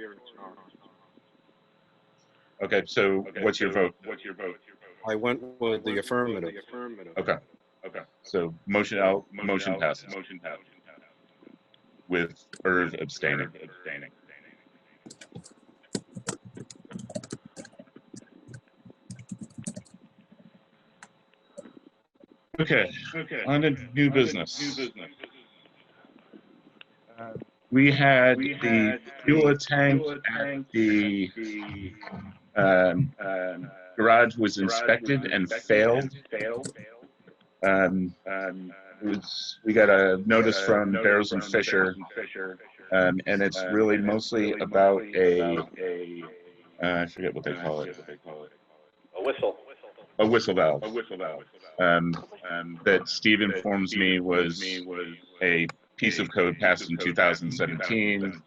Okay, so what's your vote? I went with the affirmative. Okay. So motion passes. With Irv abstaining. Okay, on to new business. We had the fuel tank at the garage was inspected and failed. We got a notice from Barrows and Fisher, and it's really mostly about I forget what they call it. A whistle. A whistle valve. That Steve informs me was a piece of code passed in 2017.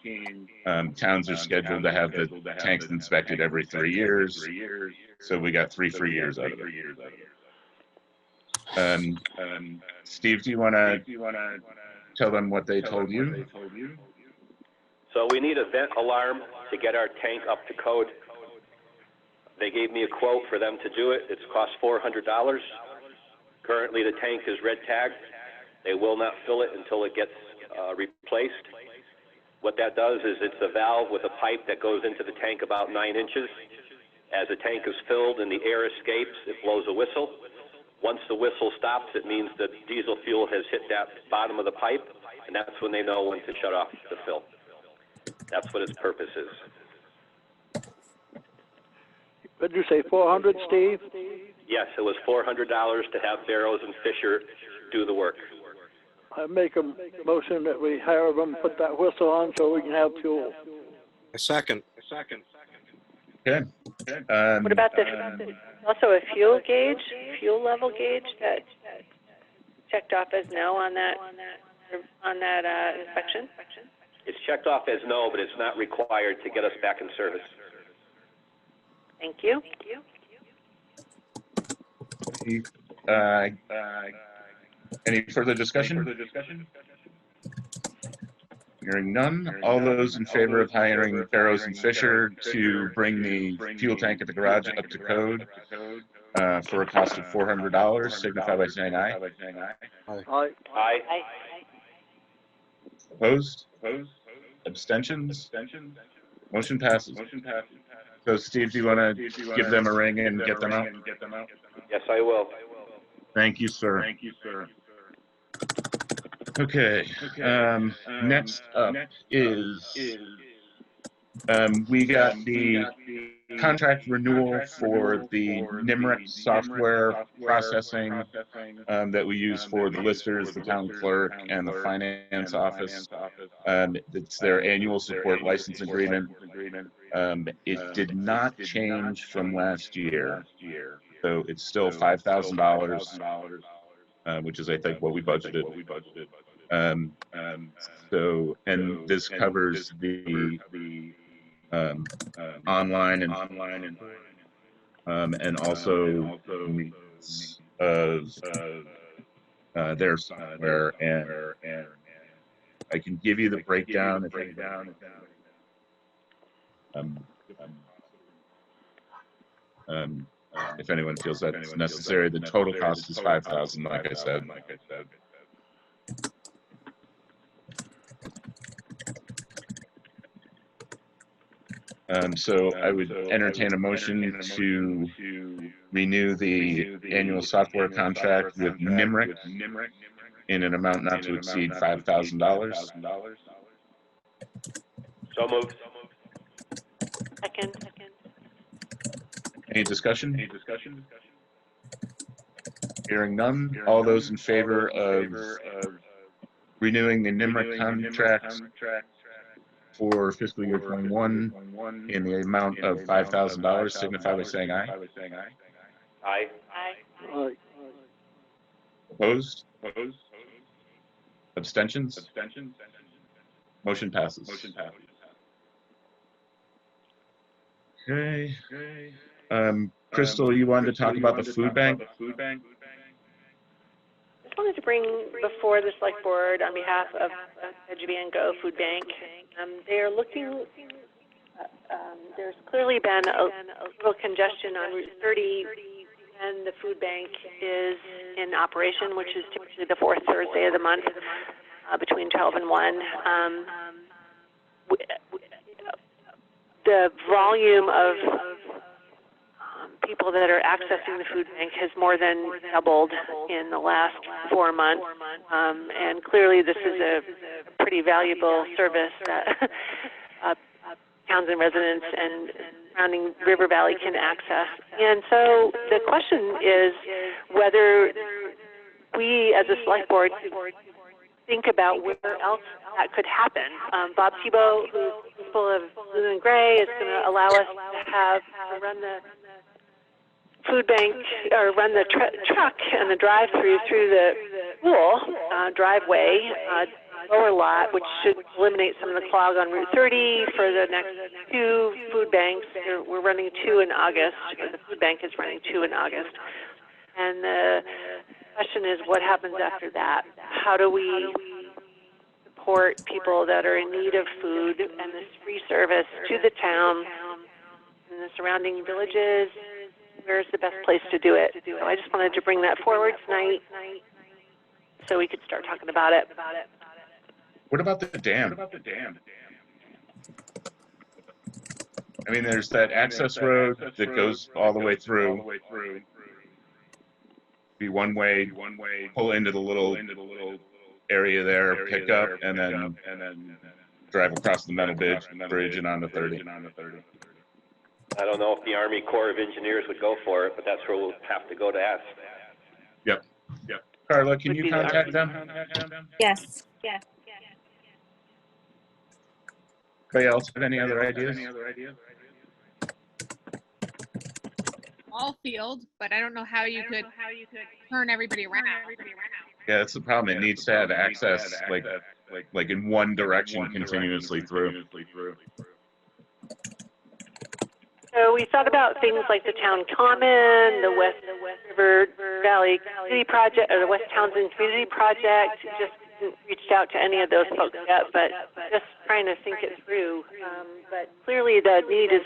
Towns are scheduled to have the tanks inspected every 3 years, so we got 3 free years out of it. Steve, do you want to tell them what they told you? So we need a vent alarm to get our tank up to code. They gave me a quote for them to do it. It's cost $400. Currently, the tank is red tagged. They will not fill it until it gets replaced. What that does is it's a valve with a pipe that goes into the tank about 9 inches. As the tank is filled and the air escapes, it blows a whistle. Once the whistle stops, it means that diesel fuel has hit that bottom of the pipe, and that's when they know when to shut off the fill. That's what its purpose is. What did you say, 400, Steve? Yes, it was $400 to have Barrows and Fisher do the work. I make a motion that we hire them, put that whistle on so we can have fuel. A second. Okay. What about also a fuel level gauge that checked off as no on that inspection? It's checked off as no, but it's not required to get us back in service. Thank you. Any further discussion? Hearing none. All those in favor of hiring Barrows and Fisher to bring the fuel tank at the garage up to code for a cost of $400 signify by saying aye. Aye. Aye. Opposed? Abstentions? Motion passes. So Steve, do you want to give them a ring and get them out? Yes, I will. Thank you, sir. Okay. Next up is we got the contract renewal for the NEMRC software processing that we use for the listers, the town clerk, and the finance office. It's their annual support license agreement. It did not change from last year, so it's still $5,000, which is, I think, what we budgeted. So, and this covers the online and also needs of their software, and I can give you the breakdown if anyone feels that it's necessary. The total cost is $5,000, like I said. So I would entertain a motion to renew the annual software contract with NEMRC in an amount not to exceed $5,000. So moved. Second. Any discussion? Hearing none. All those in favor of renewing the NEMRC contract for fiscal year 21 in the amount of $5,000 signify by saying aye. Aye. Aye. Opposed? Abstentions? Motion passes. Okay. Crystal, you wanted to talk about the food bank? I just wanted to bring before the select board on behalf of Veggie and Go Food Bank. They are looking. There's clearly been a little congestion on Route 30, and the food bank is in operation, which is typically the fourth Thursday of the month between 12 and 1. The volume of people that are accessing the food bank has more than doubled in the last 4 months, and clearly this is a pretty valuable service that Townsend residents and surrounding River Valley can access. And so the question is whether we as a select board think about where else that could happen. Bob Thibault, who's full of blue and gray, is going to allow us to run the food bank, or run the truck and the drive-through through the school driveway, lower lot, which should eliminate some of the clog on Route 30 for the next 2 food banks. We're running 2 in August. The food bank is running 2 in August. And the question is, what happens after that? How do we support people that are in need of food and this free service to the town and the surrounding villages? Where's the best place to do it? So I just wanted to bring that forward tonight so we could start talking about it. What about the dam? I mean, there's that access road that goes all the way through. Be one way, pull into the little area there, pick up, and then drive across the Meadow Bridge and onto 30. I don't know if the Army Corps of Engineers would go for it, but that's where we'll have to go to ask. Yep. Carla, can you contact them? Yes. Anybody else have any other ideas? All field, but I don't know how you could turn everybody around. Yeah, that's the problem. It needs to have access like in one direction continuously through. So we thought about things like the Town Common, the West River Valley Community Project, or the West Townsend Community Project, just reached out to any of those folks yet, but just trying to think it through. But clearly the need is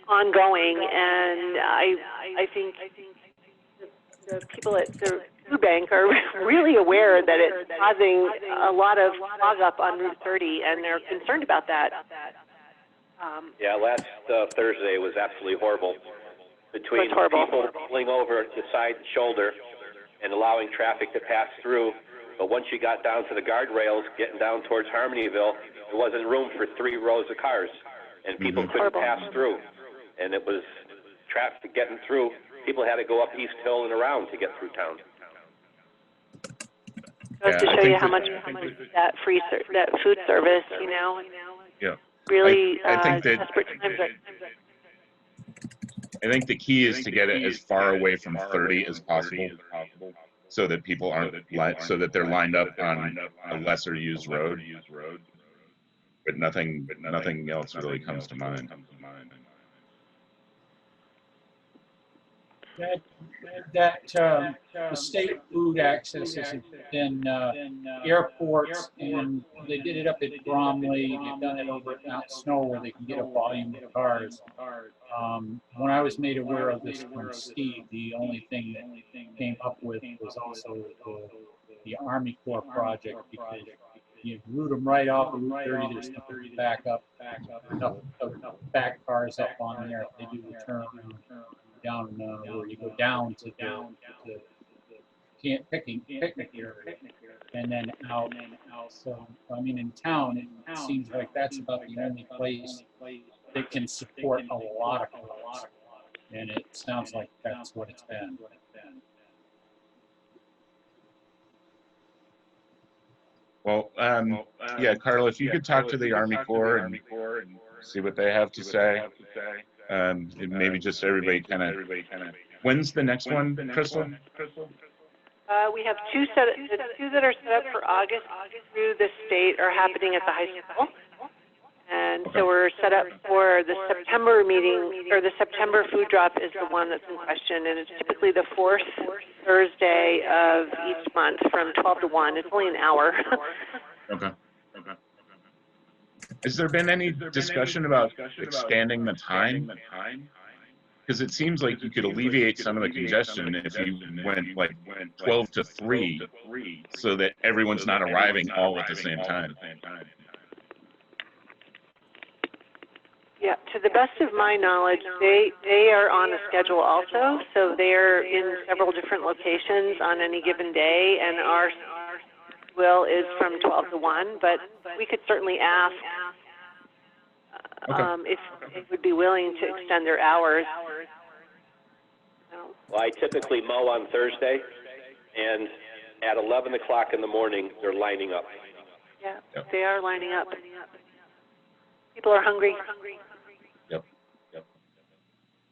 ongoing, and I think the people at the food bank are really aware that it's causing a lot of clog up on Route 30, and they're concerned about that. Yeah, last Thursday was absolutely horrible. Between people pulling over the side shoulder and allowing traffic to pass through. But once you got down to the guardrails, getting down towards Harmonyville, there wasn't room for 3 rows of cars, and people couldn't pass through. And it was traffic getting through. People had to go up East Hill and around to get through town. Just to show you how much that that food service, you know, really I think that desperate times. I think the key is to get it as far away from 30 as possible, so that people aren't so that they're lined up on a lesser used road. But nothing else really comes to mind. The state food access is in airports, and they did it up at Bromley. They've done it over at Mount Snow, where they can get a volume of cars. When I was made aware of this from Steve, the only thing that came up with was also the Army Corps project, because you route them right off of Route 30. There's nothing back up, enough back cars up on there. If they do the turnaround down where you go down to the picnic area, and then out. So, I mean, in town, it seems like that's about the only place that can support a lot of cars, and it sounds like that's what it's been. Well, yeah, Carl, if you could talk to the Army Corps and see what they have to say, maybe just everybody kind of. When's the next one, Crystal? We have two that are set up for August through the state are happening at the high school. And so we're set up for the September meeting, or the September food drop is the one that's in question, and it's typically the 4th Thursday of each month from 12 to 1. It's only an hour. Okay. Has there been any discussion about expanding the time? Because it seems like you could alleviate some of the congestion if you went like 12 to 3, so that everyone's not arriving all at the same time. Yeah, to the best of my knowledge, they are on a schedule also, so they're in several different locations on any given day, and our will is from 12 to 1, but we could certainly ask if they would be willing to extend their hours. Well, I typically mow on Thursday, and at 11 o'clock in the morning, they're lining up. Yeah, they are lining up. People are hungry. Yep.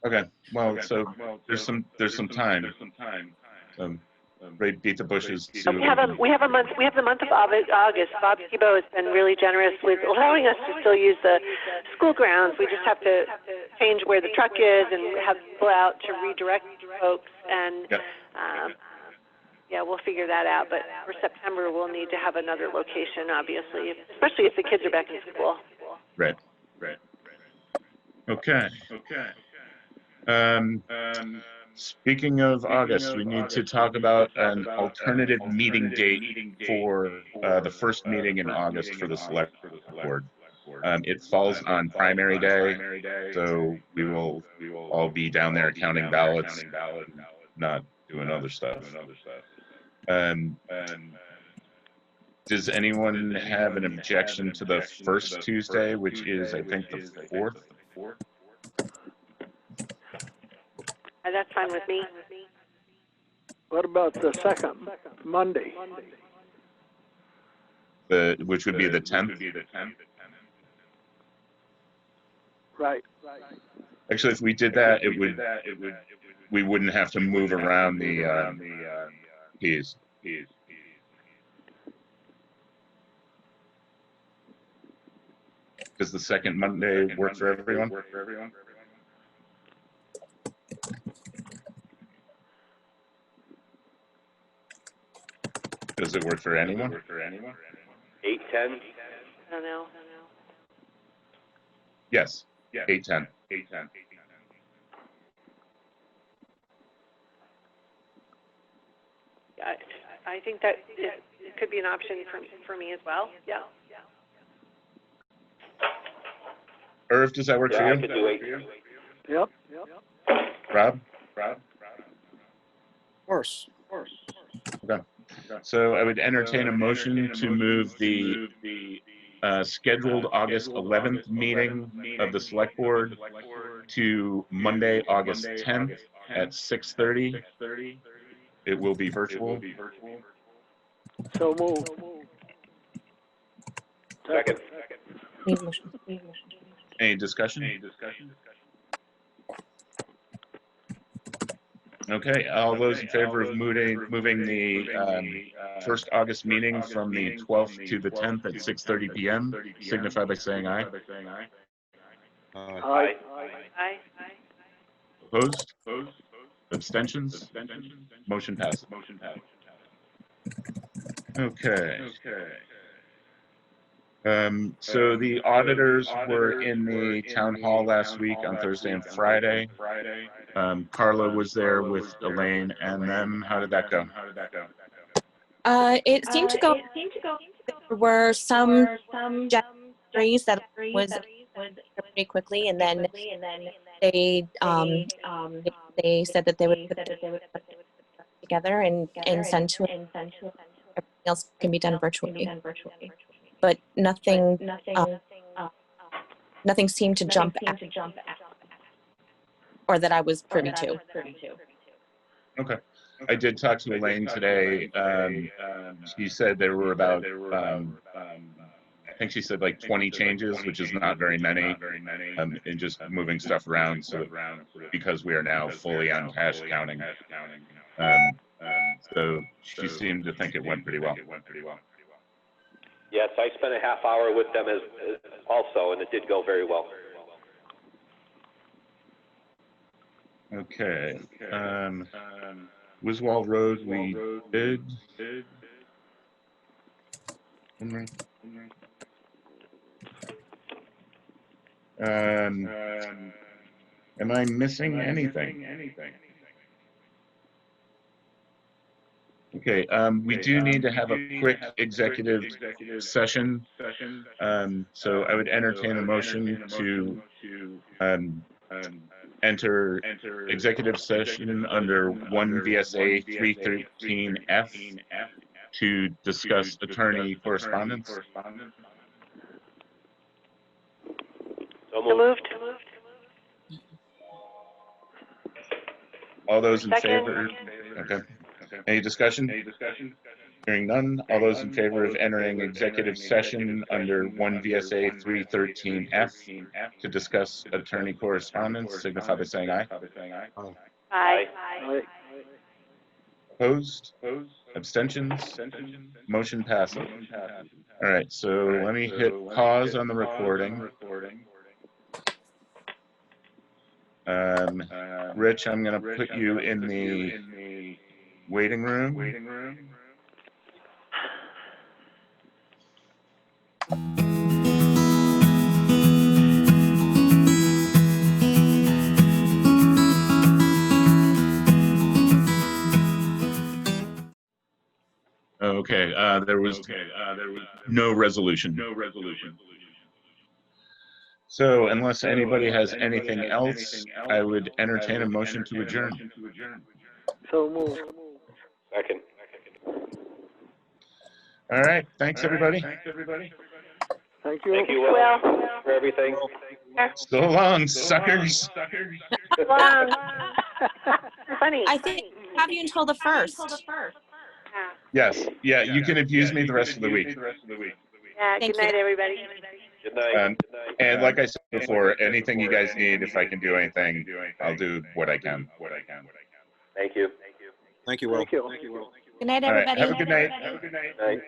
Okay. Well, so there's some time. Beat the bushes. We have a month. We have the month of August. Bob Thibault has been really generous with allowing us to still use the school grounds. We just have to change where the truck is and have people out to redirect folks. And yeah, we'll figure that out. But for September, we'll need to have another location, obviously, especially if the kids are back in school. Right. Okay. Speaking of August, we need to talk about an alternative meeting date for the first meeting in August for the Selectboard. It falls on primary day, so we will all be down there counting ballots, not doing other stuff. Does anyone have an objection to the first Tuesday, which is, I think, the 4th? That's fine with me. What about the second Monday? Which would be the 10th? Right. Actually, if we did that, we wouldn't have to move around the P's. Does the second Monday work for everyone? Does it work for anyone? 8:10? I don't know. Yes, 8:10. Yeah, I think that it could be an option for me as well. Yeah. Irv, does that work for Yeah, I you? could do 8. Yep. Rob? Of course. Okay. So I would entertain a motion to move the scheduled August 11th meeting of the Select Board to Monday, August 10th at 6:30. It will be virtual. So move. Second. Any discussion? Okay, all those in favor of moving the first August meeting from the 12th to the 10th at 6:30 p.m. signify by saying aye. Aye. Aye. Opposed? Abstentions? Motion passes. Okay. So the auditors were in the town hall last week on Thursday and Friday. Carla was there with Elaine and them. How did that go? It seemed to go. There were some trees that was pretty quickly, and then they said that they would put it together and send to it. Everything else can be done virtually, but nothing seemed to jump out, or that I was privy to. Okay. I did talk to Elaine today. She said there were about, I think she said like 20 changes, which is not very many, and just moving stuff around. So because we are now fully on cash counting, so she seemed to think it went pretty well. Yes, I spent a half hour with them as also, and it did go very well. Okay. Wiswall Road, we did. Am I missing anything? Okay, we do need to have a quick executive session. So I would entertain a motion to enter executive session under 1 VSA 313F to discuss attorney correspondence. So So moved. All those in Second. favor? Okay. Any discussion? Hearing none. All those in favor of entering executive session under 1 VSA 313F to discuss attorney correspondence, signify by saying aye. Aye. Aye. Opposed? Abstentions? Motion passes. All right, so let me hit pause on the recording. Rich, I'm going to put you in the waiting room. Okay, there was no resolution. So unless anybody has anything else, I would entertain a motion to adjourn. So move. Second. All right, thanks everybody. Thank you. Thank you, Will, Well. for everything. So long, suckers. Long. Funny. I think I have you until the 1st. Yes, yeah, you can abuse me the rest of the week. Yeah, Thank good night, you. everybody. Good night. And like I said before, anything you guys need, if I can do anything, I'll do what I can. Thank you. Thank you, Will. Thank you. Good night, All right, everybody. have a good night. Night.